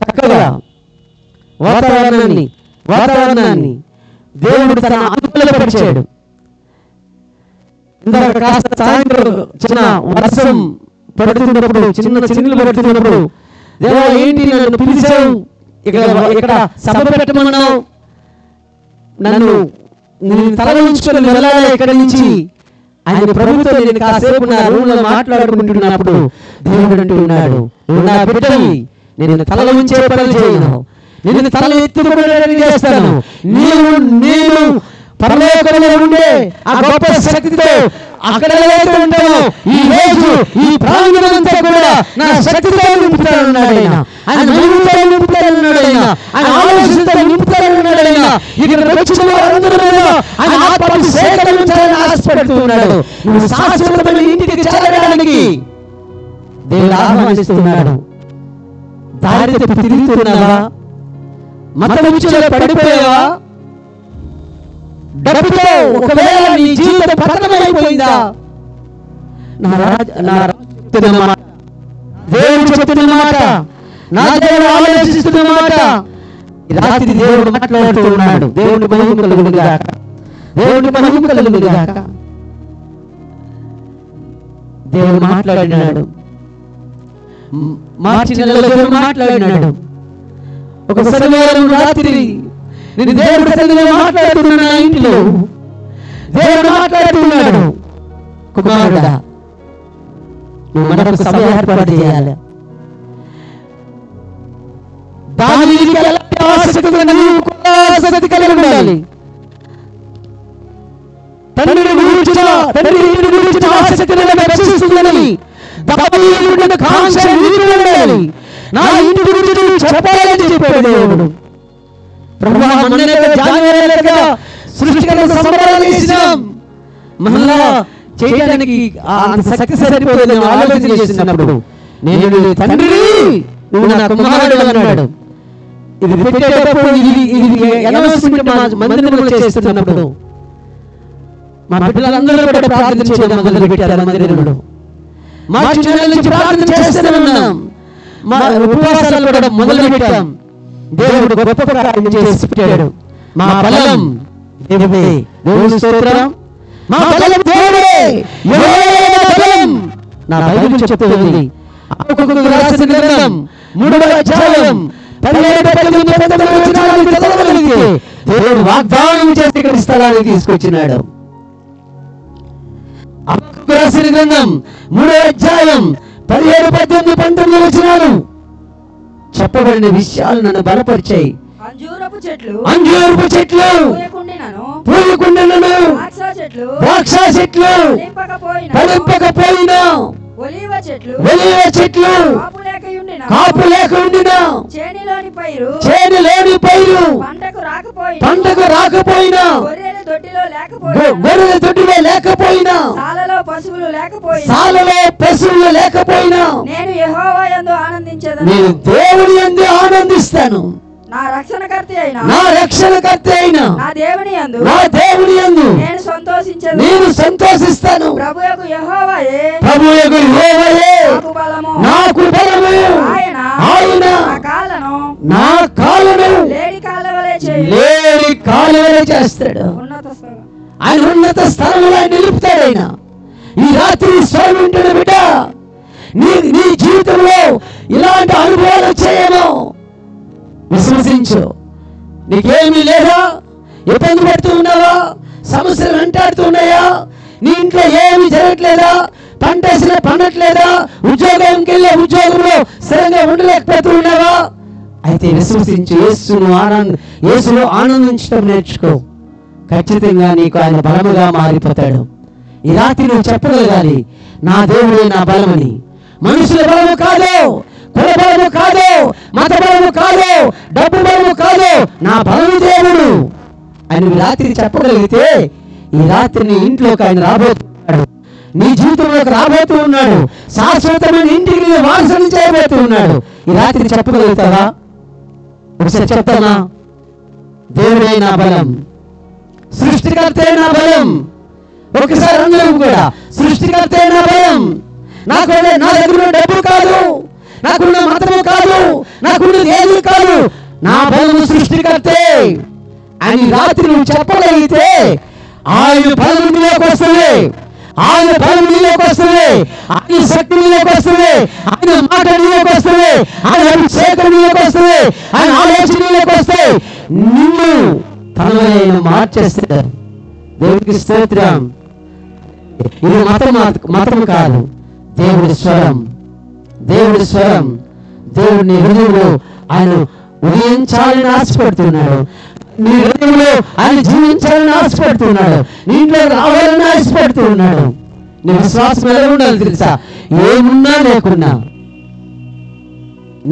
చక్కగా వాతావరణాన్ని దేవుడు తన అనుకూలపరిచాడు. ఇందాక కాస్త సాయంత్రం చిన్న వర్షం పడుతున్నప్పుడు, చిన్న చిన్నులు పడుతున్నప్పుడు, దేవా ఏంటి నన్ను పిలిచావు, ఇక్కడ సభ పెట్టమన్నావు, నన్ను తల ఉంచుకొని వెళ్ళాలి ఇక్కడి నుంచి ఆయన ప్రభుత్వం. నేను కాసేపు నా రూమ్ లో మాట్లాడుకుంటున్నప్పుడు దేవుడు అంటున్నాడు, నువ్వు నా బిడ్డవి, నేను తల ఉంచే పనులు చేయను, నిన్ను తల ఎత్తుకుని చేస్తాను. నేను పరలోకంలో ఉండే ఆ గొప్ప శక్తితో అక్కడ ఉంటాను. ఈ రోజు ఈ ప్రాంగణంతా కూడా నా శక్తితో నింపుతానన్నాడు ఆయన. ఆయన మహిమతో నింపుతానన్నాడు ఆయన. ఆయన ఆలోచనతో నింపుతానన్నాడు ఆయన. ఇక్కడ వచ్చిన వారందరూ కూడా ఆయన ఆత్మను సేకరించాలని ఆశపడుతూ ఉన్నాడు. నువ్వు శాశ్వతమైన ఇంటికి చేరడానికి దేవుడు ఆహ్వానిస్తున్నాడు. దారి తప్పి తిరుగుతున్నావా? మత ఉచ్చులో పడిపోయావా? డబ్బుతో ఒకవేళ నీ జీవితం పతనమైపోయిందా? దేవుడు చెప్తున్న మాట, నా దేవుడు ఆలోచిస్తున్న మాట రాత్రి దేవుడు మాట్లాడుతున్నాడు. దేవుడి మహిమ కలుగును గాక. దేవుడి మహిమ కలుగును గాక. దేవుడు మాట్లాడినాడు. మార్చి నెలలో దేవుడు మాట్లాడినాడు. ఒక శనివారం రాత్రి నేను దేవుడి సన్నిధిలో మాట్లాడుతున్నా. ఇంట్లో దేవుడు మాట్లాడుతున్నాడు, కుమారుడా నువ్వు మనకు సభ ఏర్పాటు చేయాలి. దానికి ఎలాంటి ఆసక్తి కలిగి ఉండాలి. తండ్రిని గురించిన ఆసక్తిని రక్షిస్తుందని దావీదు కాంక్ష ఉండాలి. నా ఇంటి గురించి చెప్పాలని చెప్పాడు దేవుడు. ప్రభువా జాగ్రత్తగా సృష్టికరణ సంబరాలు చేసినాం, మళ్ళా చేయడానికి అంత శక్తి సరిపోదని ఆలోచన చేసినప్పుడు నేను తండ్రి నువ్వు నా కుమారుడు అన్నాడు. ఇది పెట్టేటప్పుడు ఇది అనౌన్స్మెంట్ మందిరంలో చేస్తున్నప్పుడు మా బిడ్డలందరూ కూడా ప్రార్థన చేయడం మొదలు పెట్టారు మందిరంలో. మార్చి నెల నుంచి ప్రార్థన చేస్తూనే ఉన్నాం. మా ఉపవాసాలు కూడా మొదలు పెట్టాం. దేవుడు గొప్ప కార్యం చేసి పెట్టాడు. మా బలం దేవుడే. దేవుని స్తోత్రం. మా బలం దేవుడే. యెహోవా బలం. నా బైబిల్ చెప్తుంది. హబక్కూకు రాసిన గ్రంథం 3వ అధ్యాయం 17-19 వచనాలు చదవగలిగితే దేవుడు వాగ్దానం చేసి ఇక్కడ స్థలానికి తీసుకొచ్చినాడు. హబక్కూకు రాసిన గ్రంథం 3వ అధ్యాయం 17-19 వచనాలు చెప్పబడిన విషయాలు నన్ను బలపరిచాయి. అంజూరపు చెట్లు పూయకుండినను, ద్రాక్ష చెట్లు ఫలింపకపోయినా, ఒలీవ చెట్లు కాపు లేకుండినా, చేనులోని పైరు పంటకు రాకపోయినా, గొర్రెల దొడ్డిలో లేకపోయినా, సాలలో పశువులు లేకపోయినా, నేను యెహోవా యందు ఆనందించెదను. నేను దేవుని యందు ఆనందిస్తాను. నా రక్షణకర్త అయిన నా దేవుని యందు నేను సంతోషిస్తాను. ప్రభువగు యెహోవాయే నాకు బలము. ఆయన నా కాళ్ళను లేడి కాలువలే చేస్తాడు. ఆయన ఉన్నత స్థలంలో నిలుపుతాడు. ఆయన ఈ రాత్రి స్వామి ఉంటున్న బిడ్డ, నీ జీవితంలో ఇలాంటి అనుభవాలు వచ్చాయేమో విశ్వసించు. నీకేమీ లేదా? ఇబ్బంది పడుతూ ఉన్నావా? సమస్యలు వెంటాడుతూ ఉన్నాయా? నీ ఇంట్లో ఏమి జరగట్లేదా? పంట వేసిన పండట్లేదా? ఉద్యోగంకి వెళ్ళే ఉద్యోగంలో స్థిరంగా ఉండలేకపోతూ ఉన్నావా? అయితే విశ్వసించు. యేసులో ఆనందించడం నేర్చుకో. ఖచ్చితంగా నీకు ఆయన బలముగా మారిపోతాడు. ఈ రాత్రి నువ్వు చెప్పగలగాలి, నా దేవుడే నా బలమని. మనుషుల బలము కాదు, కుల బలము కాదు, మత బలము కాదు, డబ్బు బలము కాదు, నా బలము దేవుడు అని రాత్రి చెప్పగలిగితే, ఈ రాత్రి నీ ఇంట్లోకి ఆయన రాబోతున్నాడు. నీ జీవితంలోకి రాబోతూ ఉన్నాడు. శాశ్వతమైన ఇంటికి వారసుని చేయబోతూ ఉన్నాడు. ఈ రాత్రి చెప్పగలుగుతావా? ఒకసారి చెప్తామా? దేవుడే నా బలం, సృష్టికర్తే నా బలం. ఒకసారి అందరం కూడా, సృష్టికర్తే నా బలం. నా దగ్గర డబ్బు కాదు, నాకున్న మతము కాదు, నాకున్నది ఏది కాదు, నా బలము సృష్టికర్తే అని రాత్రి నువ్వు చెప్పగలిగితే, ఆయన బలం నీలోకి వస్తుంది, ఆయన బలం నీలోకి వస్తుంది, ఆయన శక్తి నీలోకి వస్తుంది, ఆయన మాట నీలోకి వస్తుంది, ఆయన అభిషేకం నీలోకి వస్తుంది, ఆయన ఆలోచన నీలోకి వస్తాయి. నిన్ను తనవైన మార్చేస్తారు. దేవుడికి స్తోత్రం. ఇది మతము కాదు, దేవుడి స్వరం. దేవుడి స్వరం. దేవుడిని హృదయంలో ఆయన ఉదయించాలని ఆశపడుతున్నాడు. నీ హృదయంలో ఆయన జీవించాలని ఆశపడుతున్నాడు. నీ ఇంట్లో రావాలని ఆశపడుతున్నాడు. నీ విశ్వాసం ఎలా ఉండాలి తెలుసా? ఏమున్నా లేకున్నా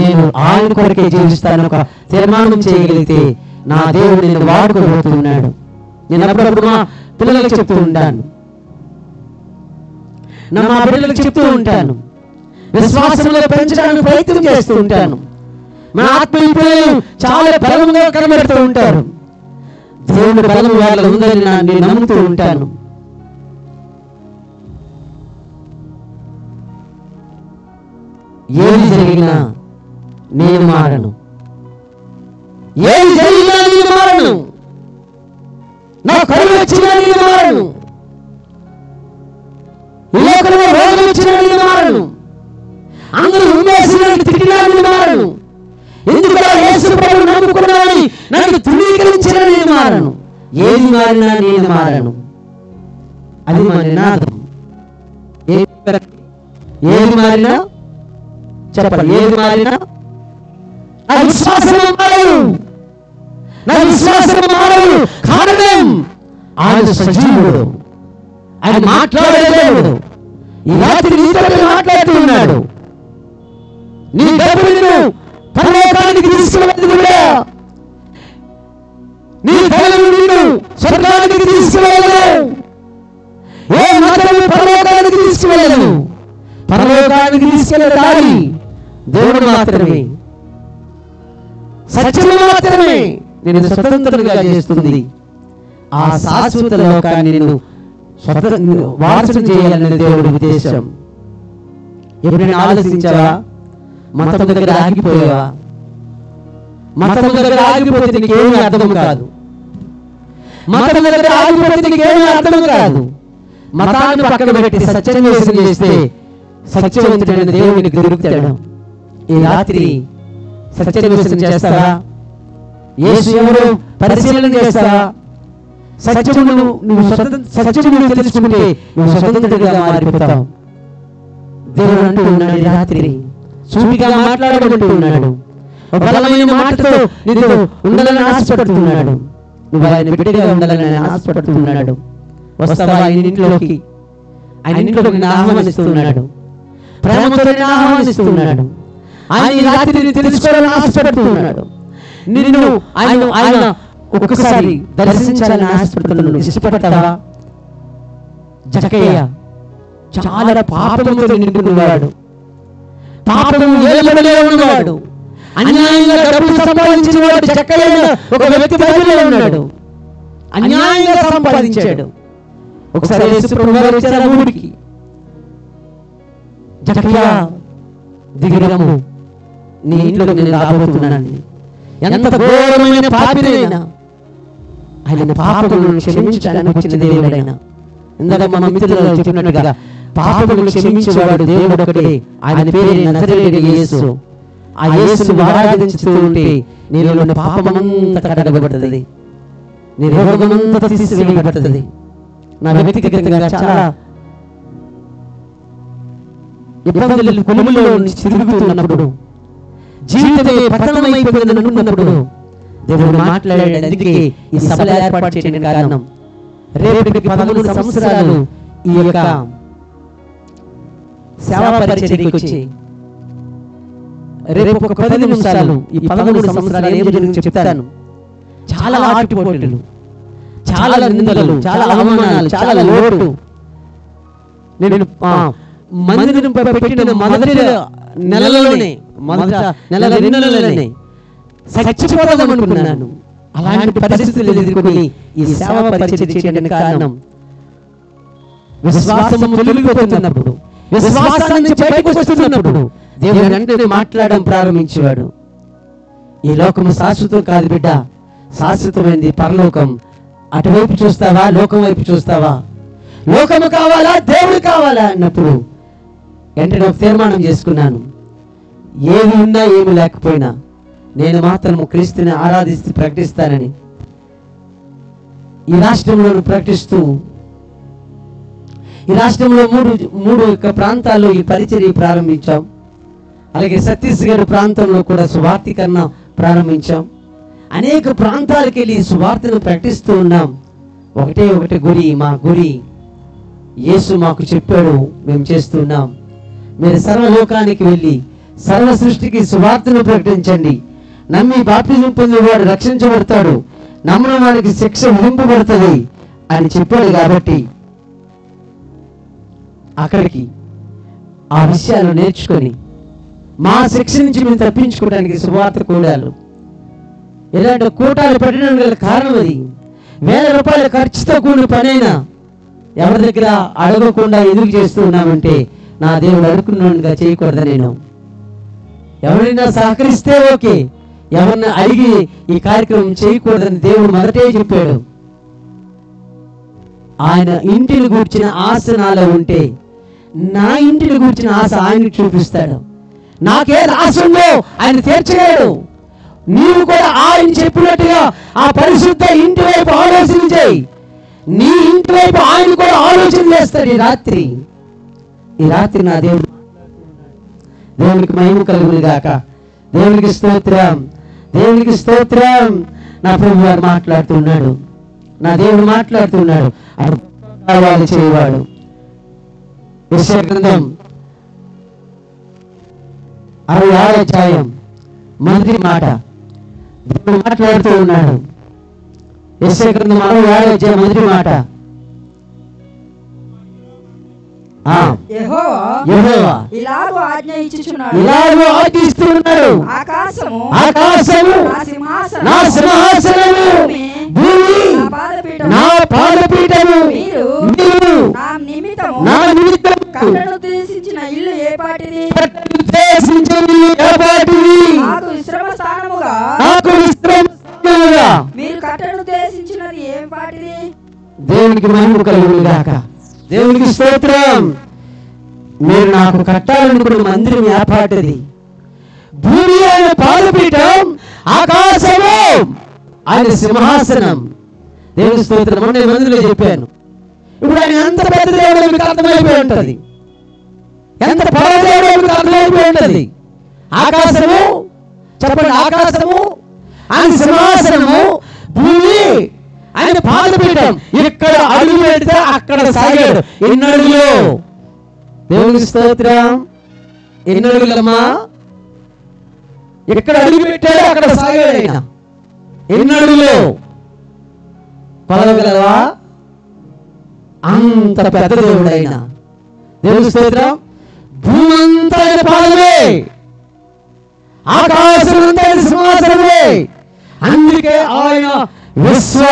నేను ఆయన కొరకే జీవిస్తాను ఒక తీర్మానం చేయగలిగితే, నా దేవుడు నేను వాడుకోబోతున్నాడు. నేను అప్పుడప్పుడు మా పిల్లలకు చెప్తూ ఉంటాను, మా బిడ్డలకు చెప్తూ ఉంటాను, విశ్వాసంలో పెంచడానికి ప్రయత్నం చేస్తూ ఉంటాను. మా ఆత్మీయ పిల్లలు చాలా బలంగా కనబడుతూ ఉంటారు. దేవుని బలం వాళ్ళ ఉందని నేను నమ్ముతూ ఉంటాను. ఏది జరిగినా నేను మారను. ఏది జరిగినా నేను మారను. నా కరువు వచ్చినా నేను మారను. ఈ లోకంలో రోగం వచ్చినా నేను మారను. అందరూ ఉమ్మేసినట్టు తిరిగినా నేను మారను. ఎందుకంటే యేసు ప్రభువును నమ్ముకున్నానని నన్ను ధృవీకరించిన నేను మారను. ఏది మారినా నేను మారను. అది మా నినాదం. ఏది మారినా చెప్పండి, ఏది మారినా నా విశ్వాసం మారదు. నా విశ్వాసం మారదు. కారణం ఆయన సజీవుడు, ఆయన మాట్లాడే దేవుడు. ఈ రాత్రి నీతో మాట్లాడుతూ ఉన్నాడు. నీ డబ్బులను పరలోకానికి తీసుకువెళ్ళదుగా, నీ ధనము నిన్ను స్వర్గానికి తీసుకువెళ్ళదు. ఏ మతము పరలోకానికి తీసుకువెళ్ళదు. పరలోకానికి తీసుకెళ్ళే దారి దేవుడు మాత్రమే, సత్యము మాత్రమే నేను స్వతంత్రంగా చేస్తుంది. ఆ శాశ్వత లోకాన్ని నిన్ను వారసుని చేయాలనే దేవుడి ఉద్దేశం. ఎప్పుడైనా ఆలోచించావా? మతం దగ్గర ఆగిపోయావా? మతం దగ్గర ఆగిపోతే నీకేమీ అర్థం కాదు. మతం దగ్గర ఆగిపోతే నీకేమీ అర్థం కాదు. మతాన్ని పక్కన పెట్టి సత్యాన్వేషణ చేస్తే సత్యవంతుడైన దేవునికి దొరుకుతాడు. ఈ రాత్రి సత్యాన్వేషణ చేస్తావా? యేసు ఎవరు పరిశీలన చేస్తావా? సత్యమును తెలుసుకుంటే నువ్వు స్వతంత్రుడిగా మారిపోతావు. దేవుడు అంటూ ఉన్నాడు, ఈ రాత్రి సూటిగా మాట్లాడుకుంటూ ఉన్నాడు. బలమైన మాటతో నీతో ఉండాలని ఆశపడుతున్నాడు. నువ్వు ఆయన బిడ్డగా ఉండాలని ఆశపడుతున్నాడు. వస్తావా ఆయన ఇంట్లోకి? ఆయన ఇంట్లోకి ఆహ్వానిస్తున్నాడు. ప్రేమతో ఆహ్వానిస్తున్నాడు. ఆయన ఈ రాత్రి తెలుసుకోవాలని ఆశపడుతున్నాడు. నిన్ను ఆయన ఒక్కసారి దర్శించాలని ఆశపడుతున్నాడు. ఇష్టపడతావా? జక్కయ్య చాలా పాపముతో నిండుకున్నాడు. పాపము ఏలబడిలో ఉన్నవాడు. అన్యాయంగా డబ్బు సంపాదించిన వాడు జక్కయ్య ఒక వ్యక్తి బైబిల్లో ఉన్నాడు. అన్యాయంగా సంపాదించాడు. ఒకసారి యేసు ప్రభువు వారు వచ్చారు ఊరికి. జక్కయ్య దిగిరము, నీ ఇంట్లోకి నేను రాబోతున్నాను. ఎంత ఘోరమైన పాపినైనా ఆయన పాపములను క్షమించడానికి వచ్చిన దేవుడైనా. ఇందాక మన మిత్రులు చెప్పినట్టుగా పాపములను క్షమించేవాడు దేవుడు ఒకడే. ఆయన పేరు నజరేయుడు యేసు. ఆ యేసును ఆరాధించుతూ ఉంటే నీలో పాపమంతా కడగబడుతుంది, నీ రోగమంతా తీసివేయబడుతుంది. నా వ్యక్తిగతంగా చాలా ఇబ్బందులు కొలుములో తిరుగుతున్నప్పుడు, జీవితమే పతనమైపోయిందని అనుకున్నప్పుడు దేవుడు మాట్లాడాడు. అందుకే ఈ సభలు ఏర్పాటు చేయడానికి కారణం, రేపటికి 13 సంవత్సరాలు ఈ యొక్క సేవా పరిచర్యకి వచ్చి రేపు ఒక 10 నిమిషాలు ఈ 13 సంవత్సరాలు ఏం జరిగిందో చెప్తాను. చాలా ఆటుపోట్లు, చాలా నిందలు, చాలా అవమానాలు, చాలా లోటు. నేను మందిరం పెట్టిన మొదటి నెలలోనే చచ్చిపోదాం అనుకున్నాను. అలాంటి పరిస్థితులు ఎదుర్కొని ఈ సేవ పరిచర్య చేయడానికి కారణం, విశ్వాసం తొలగిపోతున్నప్పుడు, విశ్వాసం నుంచి బయటకు వస్తున్నప్పుడు దేవుడు వెంటనే మాట్లాడడం ప్రారంభించేవాడు. ఈ లోకము శాశ్వతం కాదు బిడ్డ, శాశ్వతమైనది పరలోకం. అటువైపు చూస్తావా, లోకం వైపు చూస్తావా? లోకము కావాలా, దేవుడు కావాలా అన్నప్పుడు వెంటనే ఒక తీర్మానం చేసుకున్నాను. ఏమి ఉన్నా ఏమి లేకపోయినా నేను మాత్రం క్రీస్తుని ఆరాధిస్తూ ప్రకటిస్తానని ఈ రాష్ట్రంలో ప్రకటిస్తూ, ఈ రాష్ట్రంలో మూడు ప్రాంతాల్లో ఈ పరిచర్య ప్రారంభించాం. అలాగే ఛత్తీస్గఢ్ ప్రాంతంలో కూడా సువార్తీకరణ ప్రారంభించాం. అనేక ప్రాంతాలకు వెళ్ళి సువార్తను ప్రకటిస్తూ ఉన్నాం. ఒకటే గురి, మా గురి యేసు మాకు చెప్పాడు, మేము చేస్తున్నాం. మీరు సర్వలోకానికి వెళ్ళి సర్వ సృష్టికి సువార్తను ప్రకటించండి. నమ్మి బాప్తిజం పొందేవాడు రక్షించబడతాడు, నమ్మని వారికి శిక్ష విధింపబడుతుంది అని చెప్పాడు. కాబట్టి అక్కడికి ఆ విషయాలు నేర్చుకొని మా శిక్ష నుంచి మేము తప్పించుకోవడానికి సువార్త కూడాలు, ఇలాంటి కూటాలు పెట్టడం గల కారణం అది. 1000 రూపాయల ఖర్చుతో కూడిన పనైనా ఎవరి దగ్గర అడగకుండా ఎదురు చేస్తూ ఉన్నామంటే నా దేవుడు అడుగుకున్నగా చేయకూడదు. నేను ఎవరైనా సహకరిస్తే ఓకే, ఎవరిని అడిగి ఈ కార్యక్రమం చేయకూడదని దేవుడు మొదటే చెప్పాడు. ఆయన ఇంటిని గూర్చిన ఆశ నాలో ఉంటే నా ఇంటిని గూర్చిన ఆశ ఆయనకు చూపిస్తాడు. నాకేది ఆశ ఉందో ఆయన తీర్చలేడు. నీవు కూడా ఆయన చెప్పినట్టుగా ఆ పరిశుద్ధ ఇంటి వైపు ఆలోచన చేయి. నీ ఇంటి వైపు ఆయన కూడా ఆలోచన చేస్తాడు. ఈ రాత్రి నా దేవుడు, దేవునికి మహిమ కలుగును గాక. దేవునికి స్తోత్రం, దేవునికి స్తోత్రం. నా ప్రభు వారు మాట్లాడుతున్నాడు, నా దేవుడు మాట్లాడుతున్నాడు. ఆయన చేయవాడు. యెషయా గ్రంథం 66వ అధ్యాయం మొదటి మాట దేవుడు మాట్లాడుతూ ఉన్నాడు. యెషయా గ్రంథం 66వ అధ్యాయం మొదటి మాట, యెహోవా ఇలాగూ ఆజ్ఞయిస్తున్నాడు, ఆకాశము నా సింహాసనము, భూమి నా పాదపీఠము. మీరు కట్టను ఉద్దేశించినది ఏం పాటిది? దేవునికి మహిమ కలుగును గాక. దేవునికి స్తోత్రం. మీరు నాకు కట్టాలనుకున్న మందిరం ఏర్పాటుది. భూమి ఆయన పాదపీఠం, ఆకాశము ఆయన సింహాసనం. దేవుని స్తోత్రం. మొన్న మందిలో చెప్పాను. ఇప్పుడు ఆయన ఎంత పెద్ద దేవుడో మీకు అర్థమైపోయి ఉంటది, ఎంత పొడవు దేవుడో మీకు అర్థమైపోయి ఉంటది. ఆకాశము చెప్పండి, ఆకాశము ఆయన సింహాసనము, భూమి ఆయన పాదపీఠం. ఇక్కడ అడుగు పెడితే అక్కడ సాగాడు. ఎన్ని అడుగులు? దేవునికి స్తోత్రం. ఎన్ని అడుగులమ్మా? ఎక్కడ అడుగు పెట్టాడు అక్కడ సాగాడు ఆయన. ఎన్ని అడుగులు కొలవగలవా? అంత పెద్ద దేవుడు ఆయన. దేవుని స్తోత్రం. భూమి అంతా ఆయన పాదమే, ఆకాశం అంతా ఆయన సింహాసనమే. అందుకే ఆయన విశ్వ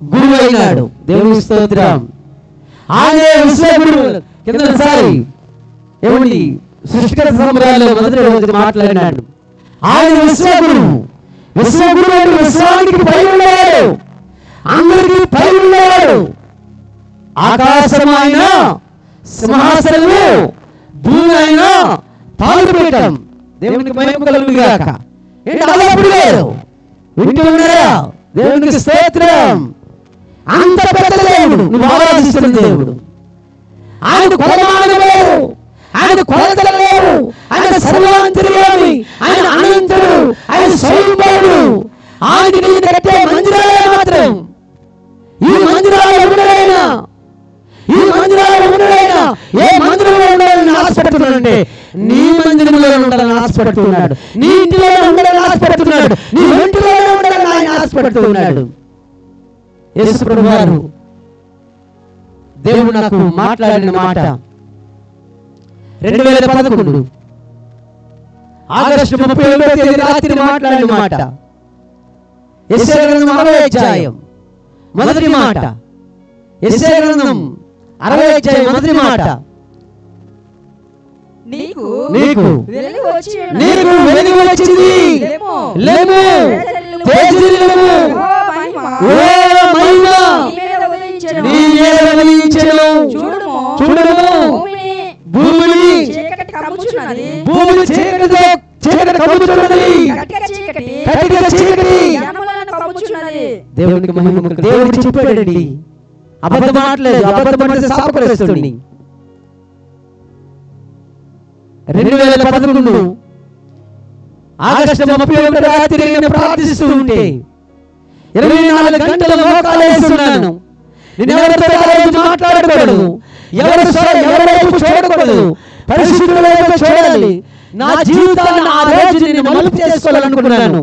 గురువు అయినాడు. దేవుని స్తోత్రం. ఆయనే విశ్వ గురువు. కిందసారి ఏమండి సృష్టికర్త సంబరాల్లో మొదటి రోజు మాట్లాడినాడు. ఆయన విశ్వ గురువు. విశ్వ గురువు అంటే విశ్వానికి పై ఉన్నవాడు, అందరికీ పై ఉన్నవాడు. ఆకాశం ఆయన సింహాసనము, భూమి ఆయన పాదపీఠం. దేవునికి మహిమ కలుగును గాక. ఏంటి అలప్పుడు లేదు? వింటూ ఉన్నారా? దేవునికి స్తోత్రం. అంత పెద్ద దేవుడు, నువ్వు ఆరాధిస్తున్న దేవుడు. ఆయన కొలమానం లేవు, ఆయన కొలతలు లేవు, ఆయన సర్వాంతర్యామి, ఆయన అనంతుడు, ఆయన స్వయంభవుడు. ఆయన నీ కట్టే మందిరాలే మాత్రం. ఈ మందిరాలు ఉన్నాడైనా, ఈ మందిరాలు ఉన్నాడైనా ఏ మందిరంలో ఉండాలని ఆశపడుతున్నాడంటే నీ మందిరంలో ఉండాలని ఆశపడుతున్నాడు, నీ ఇంటిలో ఉండాలని ఆశపడుతున్నాడు, నీ ఇంటిలో ఉండాలని ఆయన ఆశపడుతున్నాడు. యేసు ప్రభువారు దేవుడు నాకు మాట్లాడిన మాట 2011 ఆగస్టు 31వ తేదీ రాత్రి మాట్లాడిన మాట. యెషయా గ్రంథం 60వ అధ్యాయం మొదటి మాట. యెషయా గ్రంథం 60వ అధ్యాయం మొదటి మాట. నీకు వెలుగు వచ్చింది, లేము తేజరిల్లుము, ఓ మహిమ నీ మీద ఉదయించెను. చూడుము భూమిని చీకటి కమ్ముచున్నది, కటిక చీకటి. దేవునికి మహిమ. దేవుడు చెప్పాడండి, అబద్ధం మాట్లాడలేదు. అబద్ధం అంటే శాపగ్రస్తుడిని. 2011 ఆగస్టు 31 రాత్రి నేను ప్రార్థిస్తూ ఉంటే 24 గంటలు మోకాలేస్తున్నాను. నేను ఎవరితో మాట్లాడకూడదు, ఎవరి వైపు చూడకూడదు, పరిశుద్ధుల వైపు చూడాలి. నా జీవితాన్ని ఆ రోజు నేను మలుపు చేసుకోవాలనుకున్నాను.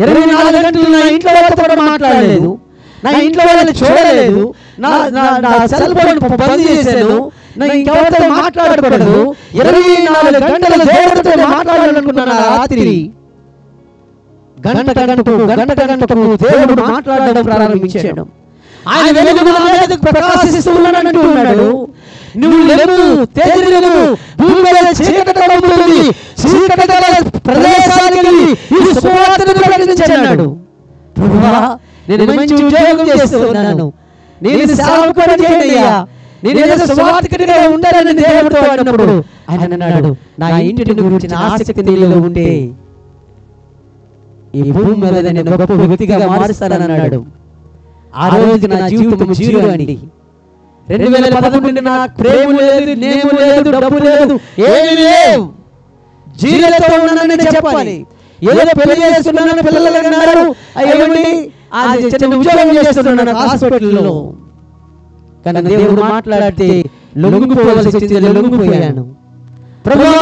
24 గంటలు నా ఇంట్లో వాళ్ళతో కూడా మాట్లాడలేదు, నా ఇంట్లో వాళ్ళని చూడలేదు, నా సెల్ ఫోన్ బంద్ చేశాను, నా ఇంకెవరితో మాట్లాడకూడదు. 24 గంటలు దేవుడితో మాట్లాడాలనుకున్నాను. రాత్రి గంట గంటకు దేవుడు మాట్లాడడం ప్రారంభించాడు. ఆయన వెలుగు నా మీదకు ప్రకాశిస్తూ ఉన్నాడు అంటున్నాడు. నువ్వు లేవు, తేజరిల్లుము, భూమి మీద చీకటి కమ్ముతుంది, చీకటి గల ప్రదేశానికి వెళ్ళి ఈ సువార్తను ప్రకటించన్నాడు. ప్రభువా, నేను మంచి ఉద్యోగం చేస్తున్నాను, నేను సేవకుడిని చేయండియ్యా, నేను సువార్తకుడిగా ఉండాలని దేవుడితో అన్నప్పుడు ఆయన అన్నాడు, నా ఇంటిని గురించిన ఆసక్తి నీలో ఉంటే ఈ భూమి మీద నేను గొప్ప వ్యక్తిగా మారుస్తానన్నాడు. ఆ రోజు నా జీవితం జీరో అండి. 2011 నాకు ప్రేమ లేదు, నేము లేదు, డబ్బు లేదు, ఏమీ లేవు. జీరోతో ఉన్నానని చెప్పాలి. ఏదో పెళ్లి చేస్తున్నాను, పిల్లలు అన్నారు, ఏమండి చిన్న ఉద్యోగం చేస్తున్నాను హాస్పిటల్లో. కానీ దేవుడు మాట్లాడితే లొంగిపోవలసి వచ్చింది, లొంగిపోయాను. ప్రభువా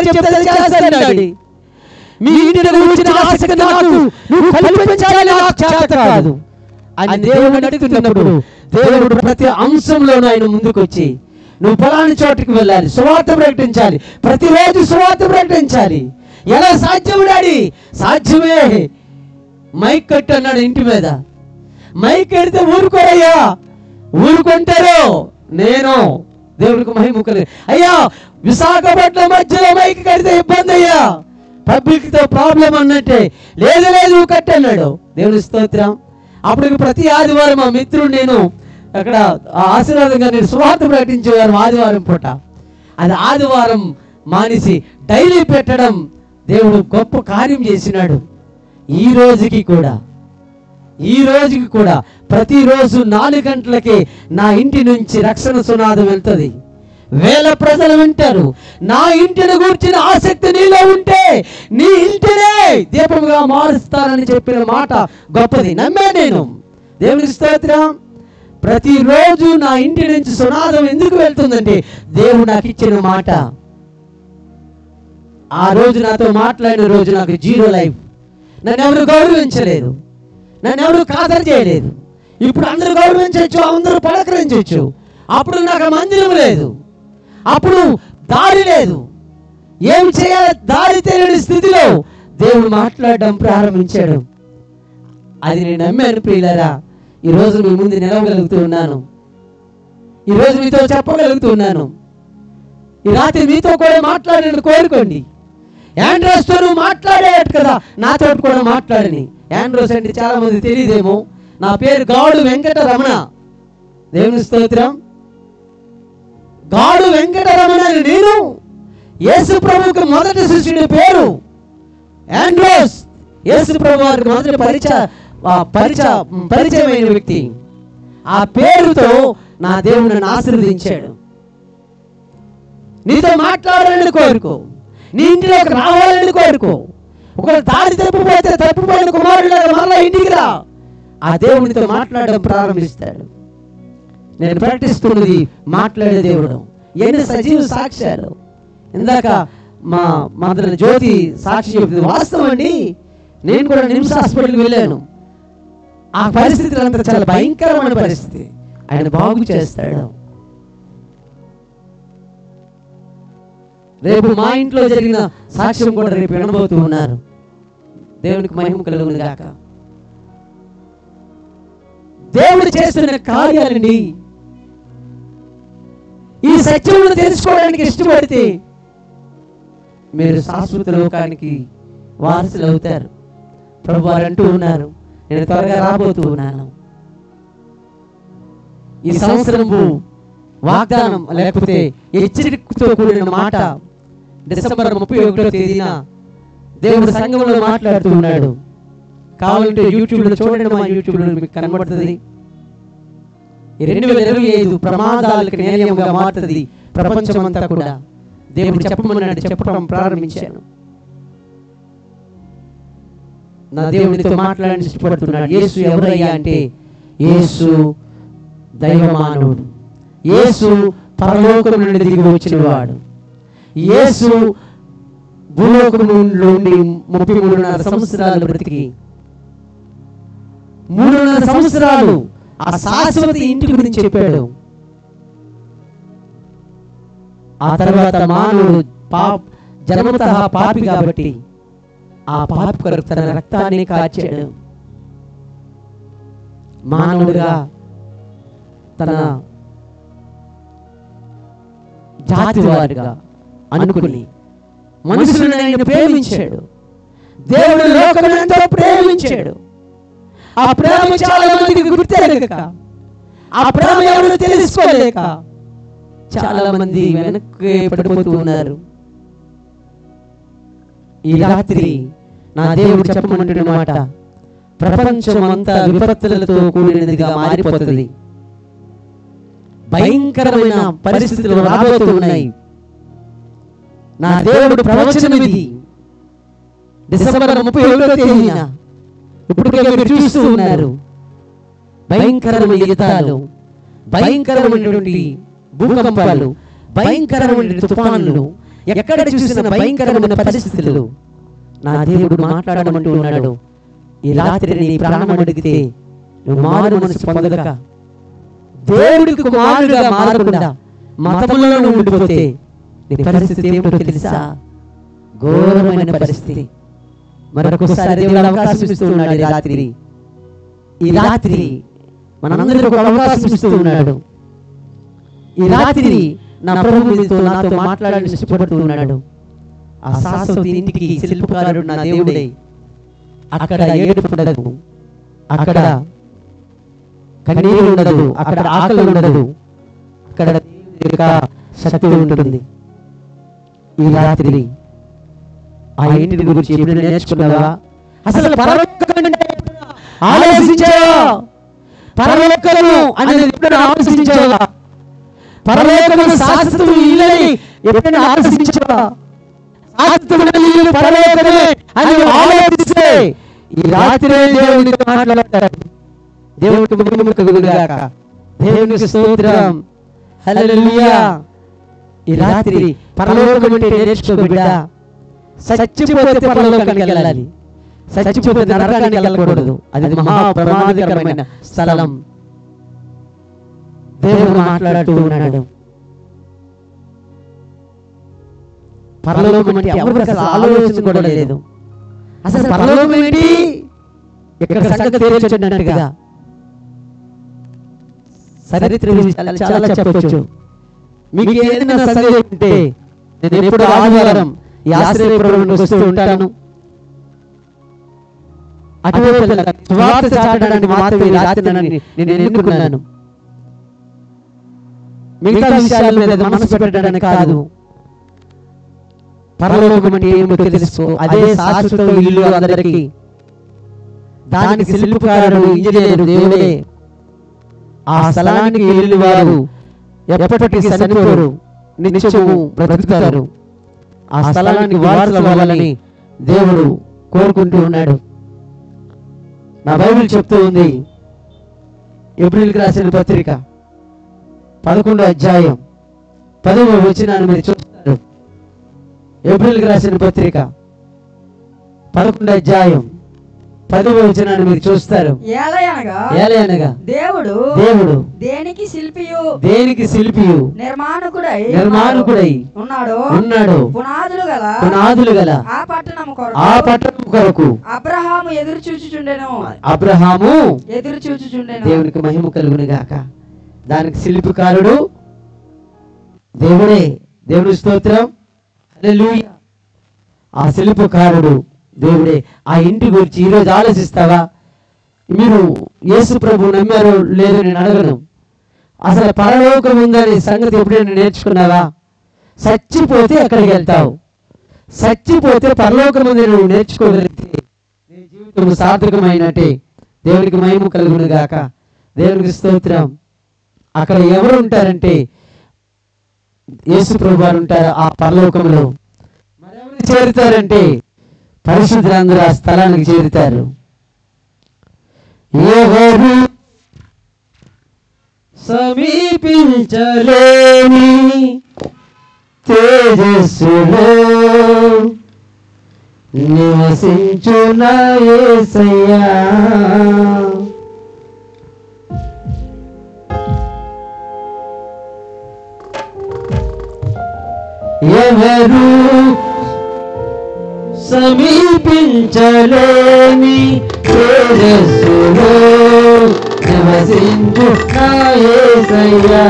చెప్తే చేస్తానండి. మీ ఇంటిని గురించిన ఆసక్తి నాకు నువ్వు కల్పించాలని నాకు చేత కాదు అని దేవుడు అడుగుతున్నప్పుడు దేవుడు ప్రతి అంశంలోనూ ఆయన ముందుకు వచ్చి నువ్వు ఫలాని చోటుకి వెళ్ళాలి, సువార్త ప్రకటించాలి, ప్రతిరోజు సువార్త ప్రకటించాలి. ఎలా సాధ్యం డాడీ? సాధ్యమే. మైక్ కట్టు అన్నాడు ఇంటి మీద. మైక్ కడితే ఊరుకోరయ్యా, ఊరుకుంటారు. నేను దేవుడికి మహిమ కలిగి అయ్యా విశాఖపట్నం మధ్యలో మైక్ కడితే ఇబ్బంది అయ్యా, పబ్లిక్ తో ప్రాబ్లం అన్నట్టే. లేదు లేదు కట్టన్నాడు. దేవుని స్తోత్రం. అప్పుడు ప్రతి ఆదివారం మా మిత్రుడు నేను అక్కడ ఆశీర్వాదంగా నేను సువార్త ప్రకటించేవారు ఆదివారం పూట. అది ఆదివారం మానేసి డైలీ పెట్టడం దేవుడు గొప్ప కార్యం చేసినాడు. ఈ రోజుకి కూడా ప్రతిరోజు 4 గంటలకి నా ఇంటి నుంచి రక్షణ సునాదం వెళ్తుంది. వేల ప్రజలు వింటారు. నా ఇంటిని గురించిన ఆసక్తి నీలో ఉంటే నీ ఇంటినే దీపంగా మారుస్తానని చెప్పిన మాట గొప్పది. నమ్మే నేను. దేవునికి స్తోత్రం. ప్రతిరోజు నా ఇంటి నుంచి సునాదం ఎందుకు వెళ్తుందంటే దేవుడు నాకు ఇచ్చిన మాట. ఆ రోజు నాతో మాట్లాడిన రోజు నాకు 0 లైఫ్. నన్ను ఎవరు గౌరవించలేదు, నన్ను ఎవరు ఖాతరు చేయలేదు. ఇప్పుడు అందరూ గౌరవించవచ్చు, అందరూ పలకరించవచ్చు. అప్పుడు నాకు మందిరం లేదు, అప్పుడు దారి లేదు, ఏం చేయాలి దారి తెలియని స్థితిలో దేవుడు మాట్లాడడం ప్రారంభించాడు. అది నేను నమ్మాను ప్రియులారా. ఈరోజు మీ ముందు నిలవగలుగుతూ ఉన్నాను, ఈరోజు మీతో చెప్పగలుగుతున్నాను. ఈ రాత్రి మీతో కూడా మాట్లాడని కోరుకోండి. యాండ్రోస్తో నువ్వు మాట్లాడేట్టు కదా, నాతో కూడా మాట్లాడని. యాండ్రోస్ అంటే చాలా మంది తెలియదేమో. నా పేరు గాడు వెంకట రమణ. దేవుని స్తోత్రం. గాడు వెంకట రమణ అని నేను. యేసు ప్రభువుకి మొదటి శిష్యుడి పేరు యాండ్రోస్. యేసు ప్రభు వారికి మొదటి పరిచయమైన వ్యక్తి. ఆ పేరుతో నా దేవుడు నన్ను ఆశీర్వదించాడు. నీతో మాట్లాడాలని కోరుకో, నీ ఇంటిలోకి రావాలని కోరుకో. ఒక దారి తప్పిపోయిన కుమారుడు మరలా ఇంటికి రా. ఆ దేవునితో మాట్లాడడం ప్రారంభిస్తాడు. నేను ప్రకటిస్తున్నది మాట్లాడే దేవుడు. ఎన్ని సజీవ సాక్ష్యాలు. ఇందాక మా మదర్ జ్యోతి సాక్షి చెప్తుంది. వాస్తవం అండి, నేను కూడా నిమ్స్ హాస్పిటల్కి వెళ్ళాను. ఆ పరిస్థితి అంతా చాలా భయంకరమైన పరిస్థితి. ఆయన బాగు చేస్తాడు. రేపు మా ఇంట్లో జరిగిన సాక్ష్యం కూడా రేపు వినబోతూ ఉన్నారు. దేవునికి మహిమ కలుగును గాక. దేవుడు చేస్తున్న కార్యాలండి. ఈ సత్యమును తెలుసుకోవడానికి ఇష్టపడితే మీరు శాశ్వత లోకానికి వారసులు అవుతారు. ప్రభు వారు అంటూ ఉన్నారు, నేను త్వరగా రాబోతూ ఉన్నాను. ఈ సంవత్సరము వాగ్దానం లేకపోతే హెచ్చరికతో కూడిన మాట డిసెంబర్ 31వ తేదీన దేవుడు సంఘంలో మాట్లాడుతూ ఉన్నాడు. కావాలంటే యూట్యూబ్లో చూడండి, మా యూట్యూబ్లో మీకు కనబడుతుంది. 2025 ప్రమాదాలకు నిలయంగా మారుతుంది ప్రపంచమంతా కూడా. దేవుడు చెప్పడం ప్రారంభించాను. నా దేవుడితో మాట్లాడని ఇష్టపడుతున్నాడు. యేసు ఎవరయ్యా అంటే యేసు దైవమానవుడు, యేసు పరలోకం నుండి దిగి వచ్చిన వాడు. యేసు భూలోకం నుండి 33.5 సంవత్సరాలు బ్రతికి 3.5 సంవత్సరాలు ఆ శాశ్వత ఇంటి గురించి చెప్పాడు. ఆ తర్వాత మానవుడు జన్మతః పాపి కాబట్టి ఆ పాపి కొరకు తన రక్తాన్ని కార్చాడు. మానవుడిగా తన జాతి వారిగా అనుకుని మనుషులను ఆయన ప్రేమించాడు. దేవుడు లోకమును ఎంతో ప్రేమించాడు. ఆ ప్రేమ చాలా మందికి గుర్తెరగక, ఆ ప్రేమ ఎవరు తెలుసుకోలేక చాలా మంది వెనక్కి పడిపోతూ ఉన్నారు. ఈ రాత్రి నా దేవుడు చెప్పమంటున్న మాట, ప్రపంచం అంతా విపత్తులతో కూడినదిగా మారిపోతుంది. భయంకరమైన పరిస్థితులు రాబోతూ ఉన్నాయి. నా దేవుడు ప్రవచనం ఇది. డిసెంబర్ 31వ తేదీన ఇప్పటికే మీరు చూస్తూ ఉన్నారు. భయంకరమైన యుద్ధాలు, భయంకరమైనటువంటి భూకంపాలు, భయంకరమైన తుఫానులు, ఎక్కడ చూసిన భయంకరమైన పరిస్థితులు. నా దేవుడు మాట్లాడమంటూ ఉన్నాడు, ఈ రాత్రి నీ ప్రాణం అడిగితే నువ్వు మారు మనసు పొందక, దేవుడికి కుమారుడుగా మారకుండా మతములలో ఉండిపోతే నీ పరిస్థితి ఏమిటో తెలుసా? ఘోరమైన పరిస్థితి. మరొకసారి దేవుడు అవకాశం ఇస్తూ ఉన్నాడు. ఈ రాత్రి మనందరికీ ఒక అవకాశం ఇస్తూ ఉన్నాడు. ఈ రాత్రి నా ప్రభువుతో నాతో మాట్లాడాలని ఇష్టపడుతూ ఉన్నాడు. ఆ శాశ్వత ఇంటికి శిల్పకారుడు నా దేవుడే. అక్కడ ఏడుపు ఉండదు, అక్కడ కన్నీరు ఉండదు, అక్కడ ఆకలి ఉండదు, అక్కడ దేవుని యొక్క శక్తి ఉంటుంది. ఈ రాత్రి ఆ ఇంటిని గురించి ఎప్పుడైనా నేర్చుకున్నావా? అసలు పరలోకం ఆలోచించావా? పరలోకము అనేది ఎప్పుడైనా ఆలోచించావా? పరలోకము శాశ్వతము ఇల్లని ఎప్పుడైనా ఆలోచించావా? శాశ్వతమైన ఇల్లు పరలోకమే అని ఆలోచిస్తే ఈ రాత్రి దేవునితో మాట్లాడతారు. దేవునికి మహిమ కలుగుగాక. దేవునికి స్తోత్రం. హల్లెలూయా. ఈ రాత్రి పరలోకం అంటే నేర్చుకో బిడ్డ. చచ్చిపోతే పరలోకానికి వెళ్ళాలి, చచ్చిపోతే నరకానికి వెళ్ళకూడదు. అది మహా ప్రమాదకరమైన స్థలం. దేవుడు మాట్లాడుతూ ఉన్నాడు. పరలోకం అంటే ఎవరికి అసలు ఆలోచన కూడా లేదు. అసలు పరలోకం ఏంటి? ఇక్కడ సంగతి తేల్చున్నట్టుగా చరిత్ర చాలా చెప్పొచ్చు. మీకు ఏదైనా సందేహం ఉంటే నేను ఎప్పుడు ఆదివారం ఈ ఆశ్రయపురంలోకి వస్తూ ఉంటాను. అటువైపు సువార్త చాటడానికి మాత్రమే రాత్రి నేను ఎన్నుకున్నాను. మిగతా విషయాల మీద మనసు పెట్టడానికి కాదు. పరలోకం అంటే ఏమో తెలుసుకో. అదే శాశ్వత ఇల్లు అందరికీ. దానికి శిల్పకారుడు, ఇంజనీరు దేవుడే. ఆ స్థలానికి ఇల్లు వారు ఎప్పటికీ చనిపోరు, నిత్యము బ్రతుకుతారు. ఆ స్థలానికి వారసులు అవ్వాలని దేవుడు కోరుకుంటూ ఉన్నాడు. నా బైబిల్ చెప్తూ ఉంది, ఏప్రిల్కి రాసిన పత్రిక 11వ అధ్యాయం 10వ వచనాన్ని మీరు చూస్తారు. ఏప్రిల్కి రాసిన పత్రిక 11వ అధ్యాయం 10వ వచనాన్ని మీరు చూస్తారు. ఏలయనగా దేవుడు దేనికి శిల్పియు నిర్మాణకుడై ఉన్నాడు. పునాదులు గల ఆ పట్టణము కొరకు అబ్రహాము ఎదురు చూచుచుండెను. దేవునికి మహిమ కలుగును గాక. దానికి శిల్పకారుడు దేవుడే. దేవుని స్తోత్రం. హల్లెలూయా. ఆ శిల్పకారుడు దేవుడే. ఆ ఇంటి గురించి ఈరోజు ఆలోచిస్తావా? మీరు యేసు ప్రభు నమ్మారో లేదో నేను అడగను. అసలు పరలోకం ఉందనే సంగతి ఎప్పుడైనా నేర్చుకున్నావా? చచ్చిపోతే ఎక్కడికి వెళ్తావు? చచ్చిపోతే పరలోకం ఉంది నువ్వు నేర్చుకోగలిగితే నీ జీవితం సార్థకమైనట్టే. దేవునికి మహిమ కలుగును గాక. దేవునికి స్తోత్రం. అక్కడ ఎవరు ఉంటారంటే యేసు ప్రభు వారు ఉంటారు ఆ పరలోకంలో. మరెవరు చేరుతారంటే పరిశుద్ధులందరూ ఆ స్థలానికి చేరుతారు. ఎవరు సమీపించలేని తేజస్సులో నివసించున యేసయ్యా. ఎవరు సమీపించలేని తేజస్సులో నివసించు నా యేసయ్యా.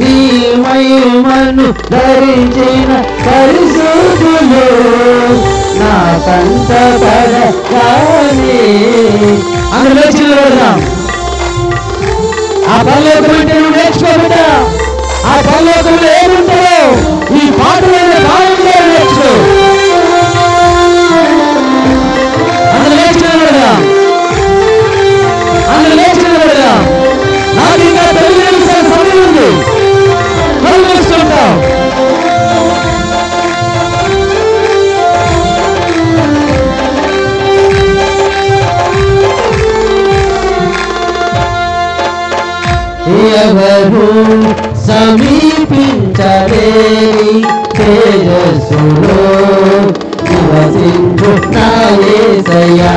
నీ మహిమను ధరించిన పరిశుద్ధులు నా కంట పడగానే. అందులో చిల్లరదాం. ఆ పరలోకం అంటే నువ్వు నేర్చుకోబడ్డా. ఆ పరలోకంలో ఏముంటారో ఈ పాటలైన భావంలో నేర్చుకో. అందులో నేర్చుకోబడదాం. నాకు ఇంకా తెలుగు నిమిషాల సమయం ఉంది. నేర్చుకుంటాం. ఎవరు సమీపించలేని తేజస్సులో నివసించు నా యేసయ్యా.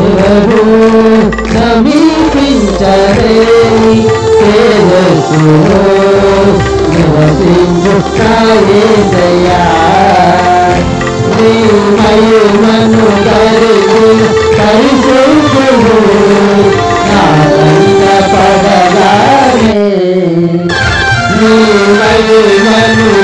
ఎవరు సమీపించలేని తేజస్సులో నివసించు నా యేసయ్యా. నీ మహిమను ధరించిన పరిశుద్ధులు నా కంట పడగానే. నీ మహిమను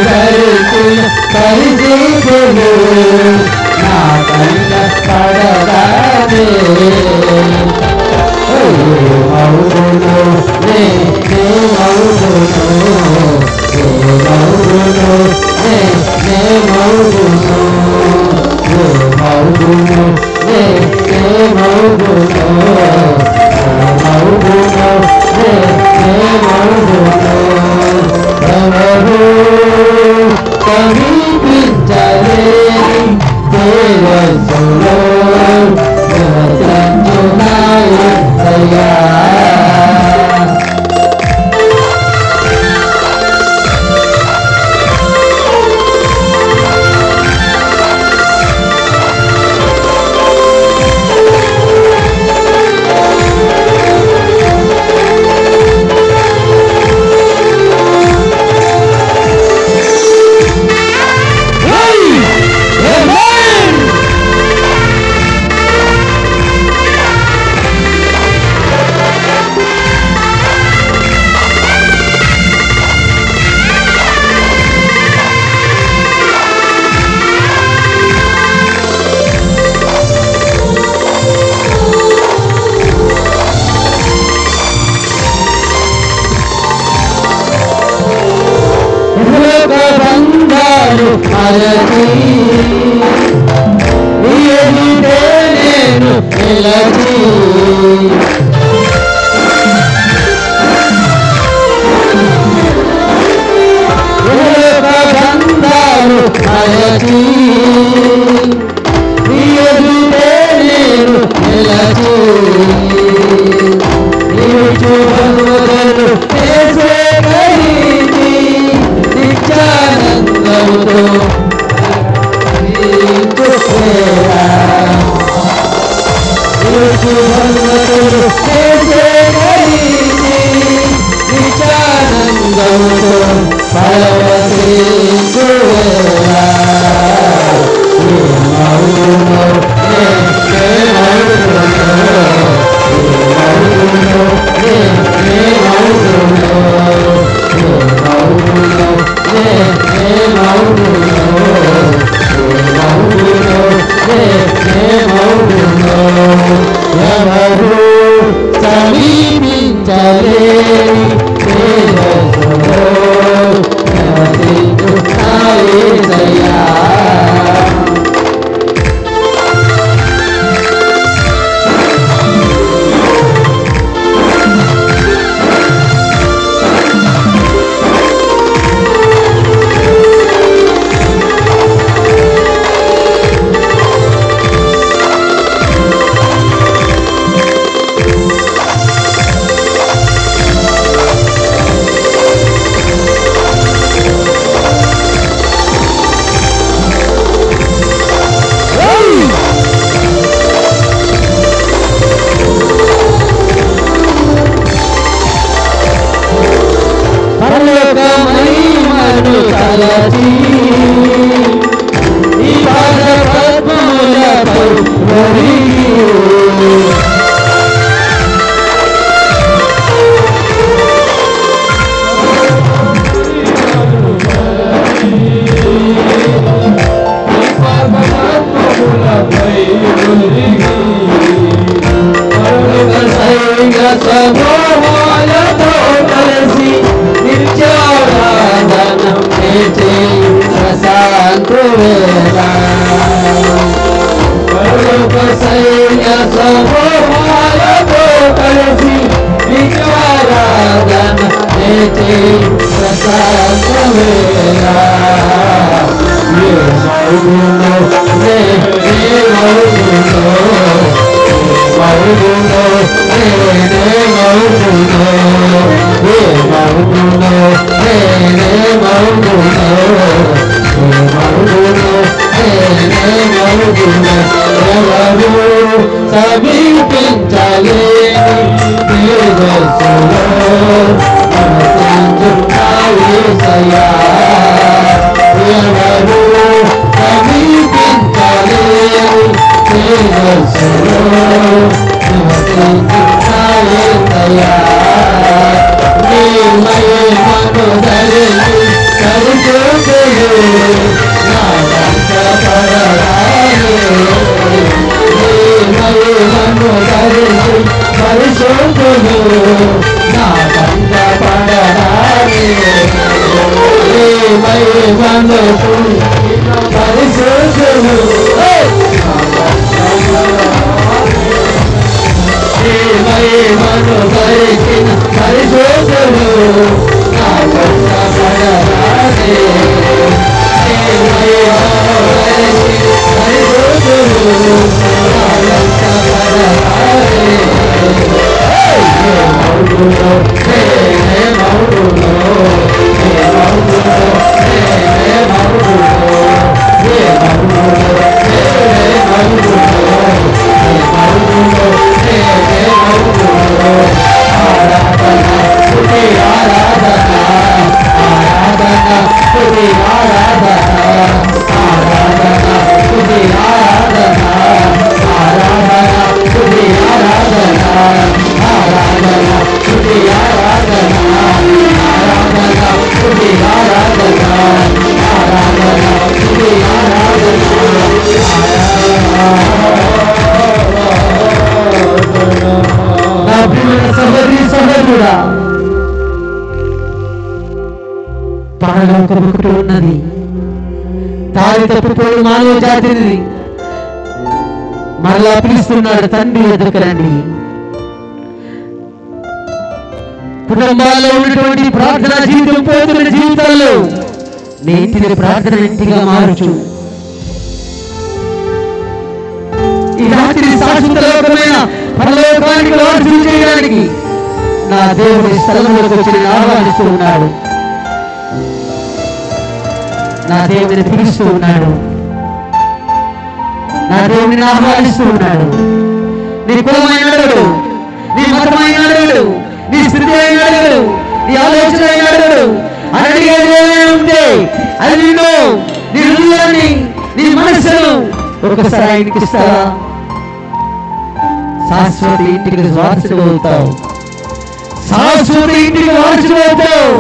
నా కంట పడరాని ఉన్నది తాను తప్పిపోయి మానవ జాతిని మరలా పిలుస్తున్నాడు. తండ్రి ఎదుకరండి. కుటుంబాల్లో ఉన్నటువంటి ప్రార్థన జీవితం పోతున్న జీవితాల్లో నీ ఇంటిని ప్రార్థన ఇంటిగా మార్చు. ఈ రాత్రి శాశ్వత లోకమైన పరలోకానికి వారసులు చేయడానికి నా దేవుడి స్థలంలోకి వచ్చి నేను ఆహ్వానిస్తూ ఉన్నాడు. నా దేవుడిని పిలుస్తూ ఉన్నాడు. నా దేవుడిని ఆహ్వానిస్తూ ఉన్నాడు. నీ కులమైన అడగడు, నీ మతమైన అడగడు, నీ స్థితి అయిన అడగడు, నీ ఆలోచన అయిన అడగడు. అడిగేది ఏమైనా ఉంటే అది నిన్ను, నీ హృదయాన్ని, నీ మనసును ఒకసారి ఆయనకి ఇస్తావా? శాశ్వత ఇంటికి వారసుడు అవుతావు. శాశ్వత ఇంటికి వారసుడు అవుతావు.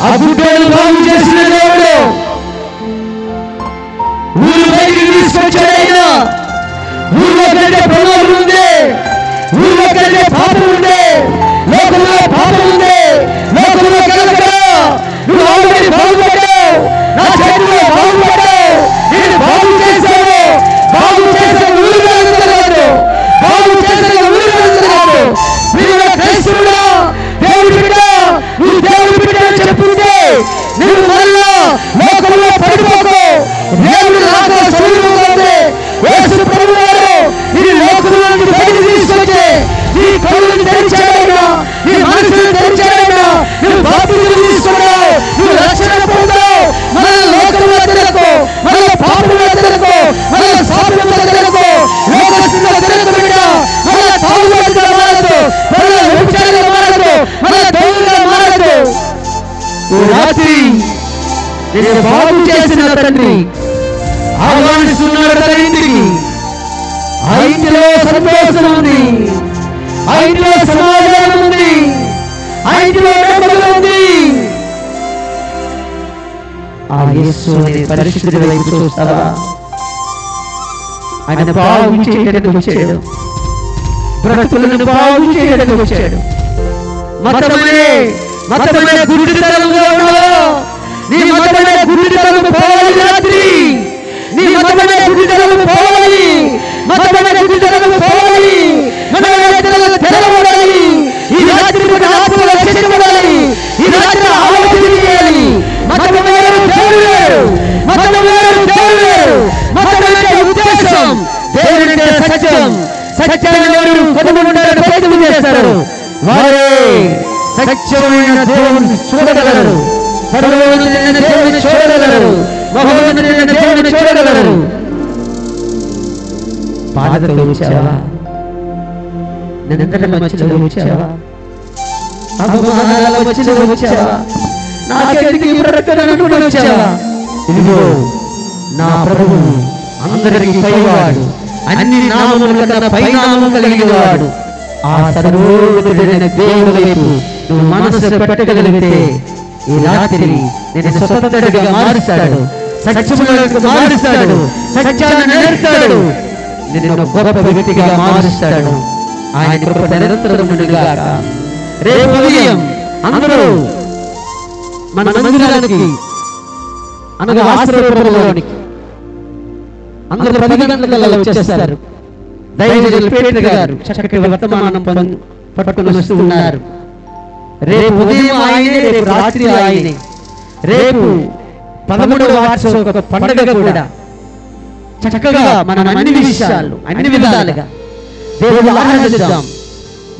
ఆ గుడ్డను బాగు చేసిన దేవుడు ఊరు బయటికి తీసుకొచ్చాడైనా ఊరిలో కంటే ప్రమాదం ఉంది, ఊరిలో కంటే పాపం ఉంది, లోకంలో పాపం ఉంది, లోకంలో కలగడా నువ్వు ఆల్రెడీ బాగుపడ్డావు. నా చేతిలో బాగుపడ్డావు. నేను బాగు చేశాను. బాగు చేసిన ఊరు కాదు, బాగు చేసిన ఊరు కాదు. మీరు క్రైస్తవుడా, దేవుడి బిడ్డ, నువ్వు దేవుడి బిడ్డ అని చెప్పుకుంటే నువ్వు మళ్ళా లోకంలో పడిపోకు. దేవుడు నాకు సమీపంగా యేసు ప్రభువు వారు నీ లోకంలో నుండి బయటికి తీసుకొచ్చి నీ కళ్ళను తెరిచాడైనా, నీ మనసును తెరిచాడైనా, నువ్వు బాప్తిజం తీసుకున్నావు, నువ్వు రక్షణ పొందావు. మన లోకంలో తిరగకు, మన పాపంలో తిరగకు, మన శాపంలో తిరగకు, లోకస్తులో తిరగకు బిడ్డ. మన తాగుబోతుగా మారదు, మన వ్యభిచారిగా మారదు, మన దొంగగా మారదు. ఓ రాత్రి నేను బాగు చేసిన తండ్రి ఆహ్వానిస్తున్నాడు తన ఇంటికి. ఆ ఇంటిలో సంతోషం ఉంది, ఆ ఇంటిలో సమాధానం ఉంది, ఆ ఇంటిలో నెమ్మది ఉంది. ఆ యేసు అనే పరిశుద్ధుడి వైపు చూస్తావా? ఆయన బాగు చేయడానికి వచ్చాడు. బ్రతుకులను బాగు చేయడానికి వచ్చాడు. మతమనే గుడ్డితనంలో ఉన్నావా? నీ మతమనే గుడ్డితనం పోవాలి రాత్రి. నీ మతమనే గుడ్డితనం పోవాలి. మతమనే గుడ్డితనం పోవాలి. మన నేత్రాలు తెరవబడాలి. ఈ రాత్రి మన ఆత్మలు రక్షించబడాలి. ఈ రాత్రి ఆలోచన చేయాలి. మతము వేరు, దేవుడు వేరు. మతము వేరు, దేవుడు వేరు. మతం అంటే ఉద్దేశం, దేవుడు అంటే సత్యం. సత్యాన్ని ఎవరు కనుగొనడానికి ప్రయత్నం చేస్తారు వారే సత్యమైన దేవుని చూడగలరు. సర్వోన్నతమైన దేవుని చూడగలరు. మహోన్నతమైన దేవుని చూడగలరు. బాధలో వచ్చావా? నిందల మధ్యలో వచ్చావా? అవమానాల మధ్యలో వచ్చావా? నాకెందుకు ఈ ప్రకటన అనుకుని వచ్చావా? ఇదిగో నా ప్రభువు అందరికీ పైవాడు, అన్ని నామముల కన్నా పైనామం కలిగిన వాడు. ఆ సర్వోన్నతుడైన దేవుని వైపు నువ్వు మనసు పెట్టగలిగితే ఈ రాత్రి నేను స్వతంత్రుడిగా మారుస్తాడు, సత్యములకు మారుస్తాడు, సత్యాన్ని నేర్పుతాడు, నిన్ను గొప్ప వ్యక్తిగా మారుస్తాడు. ఆయన కృప నిరంతరం ఉండుగాక. రేపు ఉదయం అందరూ మన మందిరానికి అనగా ఆశ్రయపురంలోనికి అందరూ 10 గంటలకల్లా వచ్చేస్తారు. దైవజనులు పేతురు గారు చక్కటి వర్తమానం పట్టుకుని వస్తూ ఉన్నారు. రేపు ఉదయం ఆయనే, రేపు రాత్రి ఆయనే, రేపు 13వ వార్షిక పండుగ కూడా చక్కగా మనం అన్ని విషయాలు అన్ని విధాలుగా దేవుని ఆరాధిద్దాం.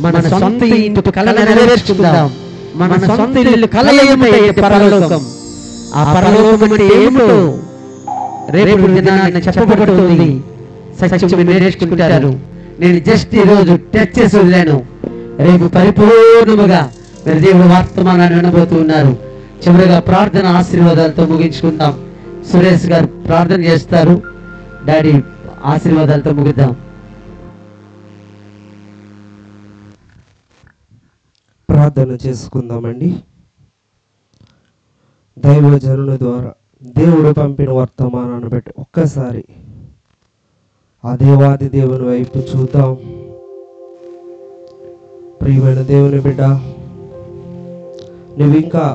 మన సొంత ఇంటి కళను నెరవేర్చుకుందాం. మన సొంత ఇల్లు కళ ఏమిటైతే పరలోకం, ఆ పరలోకం అంటే ఏమిటో రేపు దినాన్ని చెప్పబడుతుంది. సత్యం నేర్చుకుంటారు. నేను జస్ట్ ఈరోజు టచ్ చేసి వదిలాను. రేపు పరిపూర్ణముగా మీరు దేవుని వర్తమానాన్ని వినబోతున్నారు. చివరిగా ప్రార్థన ఆశీర్వాదాలతో ముగించుకుందాం. సురేష్ గారు ప్రార్థన చేస్తారు. డాడీ ఆశీర్వాదాలతో ముగిద్దాం. ప్రార్థన చేసుకుందామండి. దైవజనుల ద్వారా దేవుడు పంపిన వర్తమానాన్ని బట్టి ఒక్కసారి ఆ దేవాది దేవుని వైపు చూద్దాం. ప్రియమైన దేవుని బిడ్డ, నువ్వు ఇంకా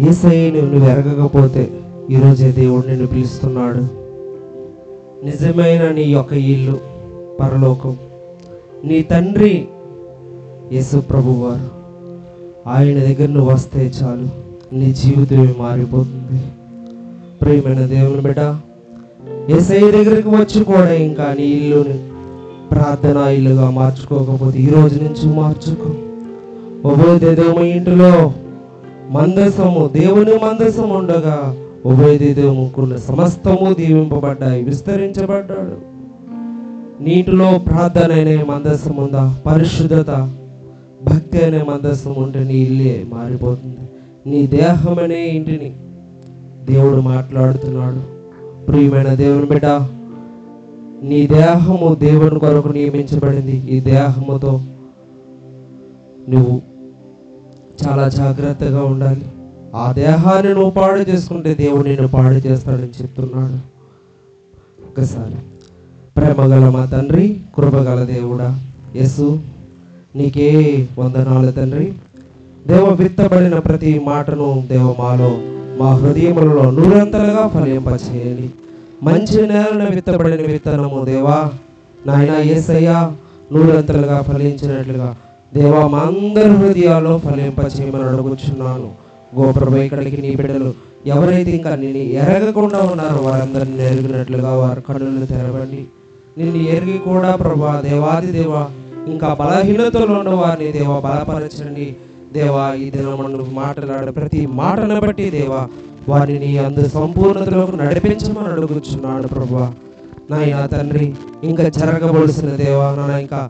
యేసయ్యను నువ్వు ఎరగకపోతే ఈరోజే దేవుడు నిన్ను పిలుస్తున్నాడు. నిజమైన నీ యొక్క ఇల్లు పరలోకం, నీ తండ్రి యేసు ప్రభు వారు, ఆయన దగ్గర నువ్వు వస్తే చాలు, నీ జీవితమే మారిపోతుంది. ప్రియమైన దేవుని బిడ్డ, యేసయ్య దగ్గరికి వచ్చి కూడా ఇంకా నీ ఇల్లుని ప్రార్థనా ఇల్లుగా మార్చుకోకపోతే ఈ రోజు నుంచి మార్చుకో. ఉభయదేవుమ ఇంటిలో మందసము, దేవుని మందసం ఉండగా ఉభయదేవుకున్న సమస్తము దీవింపబడ్డాయి, విస్తరించబడ్డాడు. నీటిలో ప్రార్థన అనే మందసం ఉందా, పరిశుద్ధత భక్తి అనే మందసం ఉంటే నీ ఇల్లే మారిపోతుంది. నీ దేహం అనే ఇంటిని దేవుడు మాట్లాడుతున్నాడు. ప్రియమైన దేవుని బిడ్డ, నీ దేహము దేవుని కొరకు నియమించబడింది. ఈ దేహముతో నువ్వు చాలా జాగ్రత్తగా ఉండాలి. ఆ దేహాన్ని నువ్వు పాడు చేసుకుంటే దేవుడు నిన్ను పాడు చేస్తాడని చెప్తున్నాడు. ఒకసారి ప్రేమగల మా తండ్రి, కృపగల దేవుడా యేసు, నీకే వందనాలు తండ్రి. దేవ విత్తబడిన ప్రతి మాటను దేవ మాలో మా హృదయములలో నూరంతలుగా ఫలింపచేయండి. మంచి నేలను విత్తబడిన విత్తనము దేవా నాయన యేసయ్యా నూరంతలుగా ఫలించినట్లుగా దేవా మా అందరి హృదయాల్లో ఫలింపచేయమని అడుగుచున్నాను. గోప్రభు, ఇక్కడికి నీ బిడ్డలు ఎవరైతే ఇంకా నిన్ను ఎరగకుండా ఉన్నారో వారందరిని ఎరిగినట్లుగా వారి కన్నులను తెరవండి. నిన్ను ఎరిగి కూడా ప్రభా దేవాది దేవా ఇంకా బలహీనతలో ఉన్న వారిని దేవా బలపరచండి. దేవా ఈ దినమును మాట్లాడే ప్రతి మాటను బట్టి దేవా వారిని అందు సంపూర్ణతలోకి నడిపించమని అడుగుచున్నాడు ప్రభా. నాయన తండ్రి, ఇంకా జరగవలసిన దేవా నాన్న ఇంకా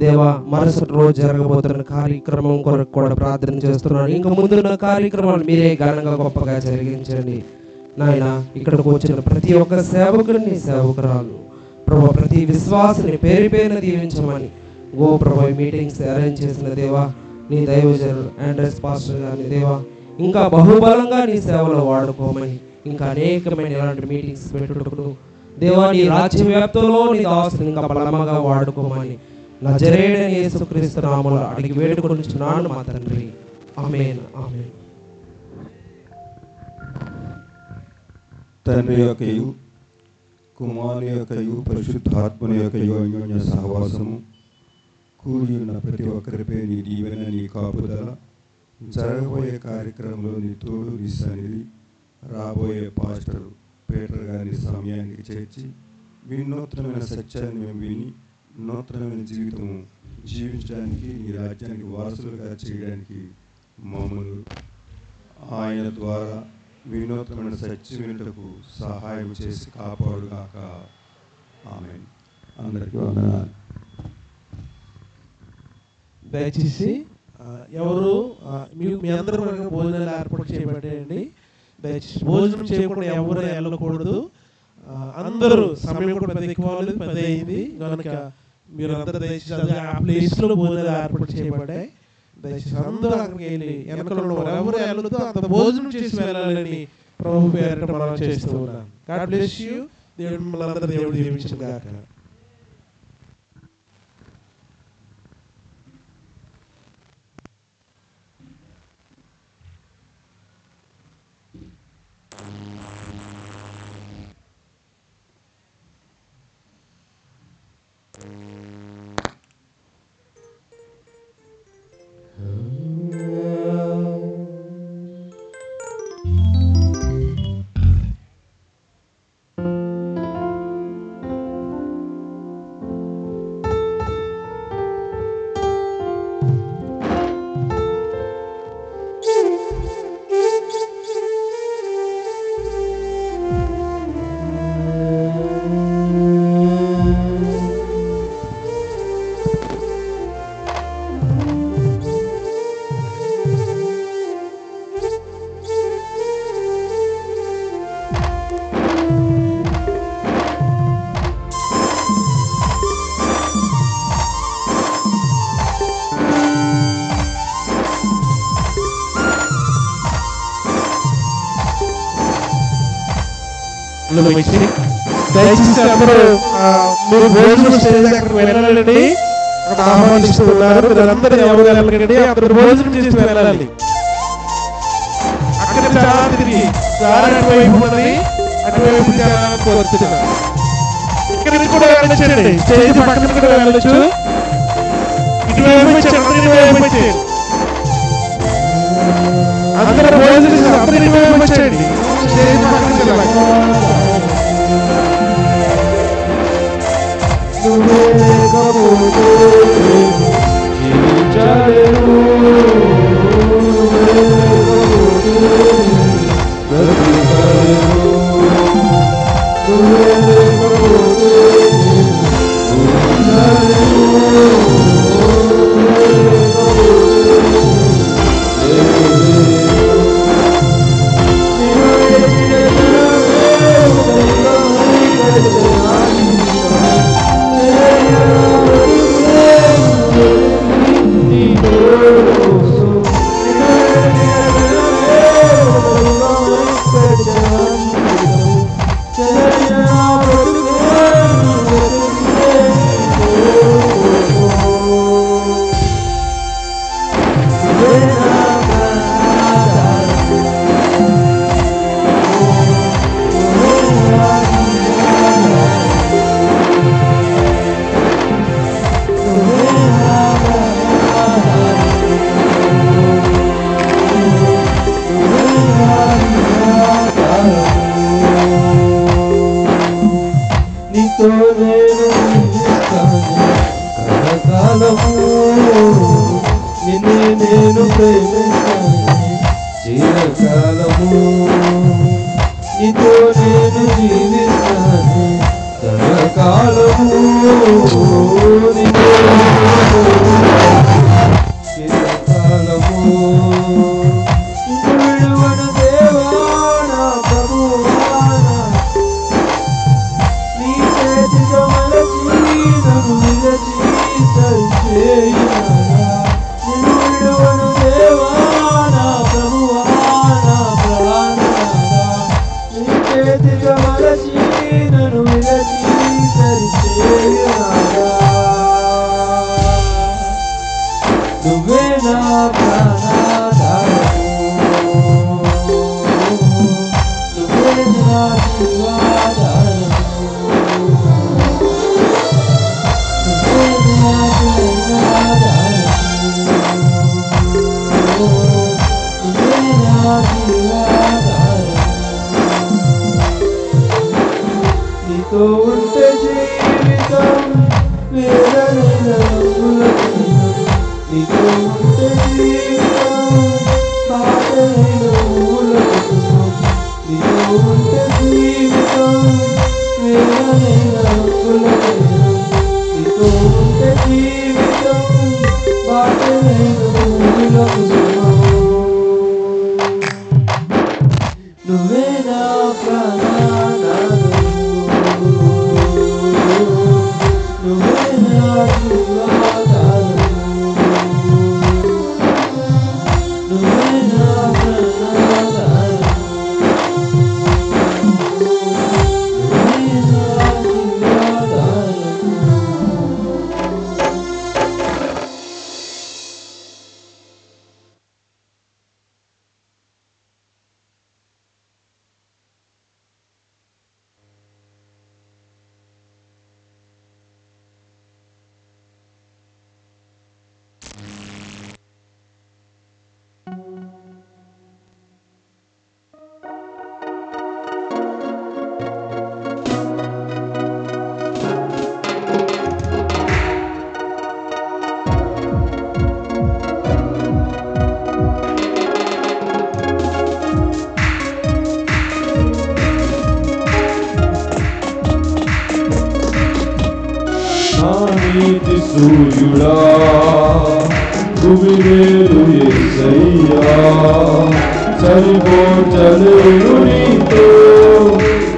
దేవా మరుసటి రోజు జరగబోతున్న కార్యక్రమం కొరకు కూడా ప్రార్థన చేస్తున్నాను. ఇంకా ముందున్న కార్యక్రమాలు మీరే ఘనంగా గొప్పగా జరిగించండి. నాయన ఇక్కడికి వచ్చిన ప్రతి ఒక్క సేవకుడిని సేవకురాలు ప్రభా, ప్రతి విశ్వాసిని పేరు పేరున దీవించమని గో ప్రభా మీటింగ్స్ అరేంజ్ చేసిన దేవా నీ దైవజనుడు ఆండ్రస్ పాస్టర్ గారిని దేవా ఇంకా బహుబలంగా నీ సేవలో వాడుకోమని, ఇంకా అనేకమైన ఇలాంటి మీటింగ్స్ పెట్టుటకు దేవా నీ రాజ్య వ్యాప్తంలో నీ దాసుని ఇంకా బలముగా వాడుకోమని నజరేయుడైన యేసుక్రీస్తు నామములో అడిగి వేడుకొనుచున్నాను మా తండ్రి. ఆమేన్, ఆమేన్. తండ్రి యొక్కయు కుమారుని యొక్కయు పరిశుద్ధాత్మని యొక్కయు అన్యోన్య సహవాసము కూడి ఉన్న ప్రతి ఒక్కరిపై నీ దీవెన, నీ కాపుదల, జరగబోయే కార్యక్రమంలో నీ తోడు, నీ సన్నిధి, రాబోయే పాస్టర్ పీటర్ గారిని సమయానికి చేర్చి వినూత్నమైన సత్యాన్ని మేము విని నూతనమైన జీవితం జీవించడానికి, నీ రాజ్యానికి వారసులుగా చేయడానికి మమ్మల్ని ఆయన ద్వారా వినూత్నమైన సత్యం వినుటకు సహాయం చేసి కాపాడుగాక. ఆమేన్. అందరికీ వందనాలు. దయచేసి ఎవరు మీ అందరూ భోజనాలు ఏర్పాటు చేయబడ్డాయండి. దయచేసి భోజనం చేయకుండా ఎవరు వెళ్ళకూడదు. అందరూ సమయం కూడా 10 ఎక్కువ 10 అయింది కనుక మీరు అందరూ దయచేసి ఆ ప్లేస్లో భోజనాలు ఏర్పాటు చేయబడ్డాయి. దయచేసి అందరూ అక్కడికి వెళ్ళి వెనకలో ఎవరు వెళ్ళదు, అంత భోజనం చేసి వెళ్ళాలని ప్రభు పేరిట మనం చేస్తూ ఉన్నాం. God bless you. దేవుడు మిమ్మల్ని అందరూ దేవుడు దీవించును గాక. దయచేసి అందరూ మీరు భోజనం స్టేజ్ దగ్గరకు వెళ్ళాలండి. అక్కడ ఆహ్వానిస్తున్నారు. మీరందరూ ఎవరు వెళ్ళకండి, అందరూ భోజనం చేసి వెళ్ళాలి. అక్కడ చాలా తిరిగి అటువైపు ఉన్నది, అటువైపు కోరుతున్నారు. ఇక్కడ నుంచి కూడా వెళ్ళొచ్చండి, స్టేజ్ పక్కన కూడా వెళ్ళొచ్చు. ఇటువైపు వచ్చేయండి, అందరూ భోజనం చేసి అందరూ ఇటువైపు వచ్చేయండి. స్టేజ్ పక్కన వెళ్ళాలి. సూర్యుడా భూమివేలు యేసయ్యా సరిపోల్చలేను నీతో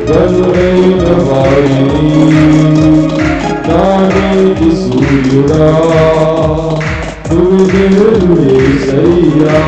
గనులైన వారిని నానేటి సూర్యుడా భూమివేలు యేసయ్యా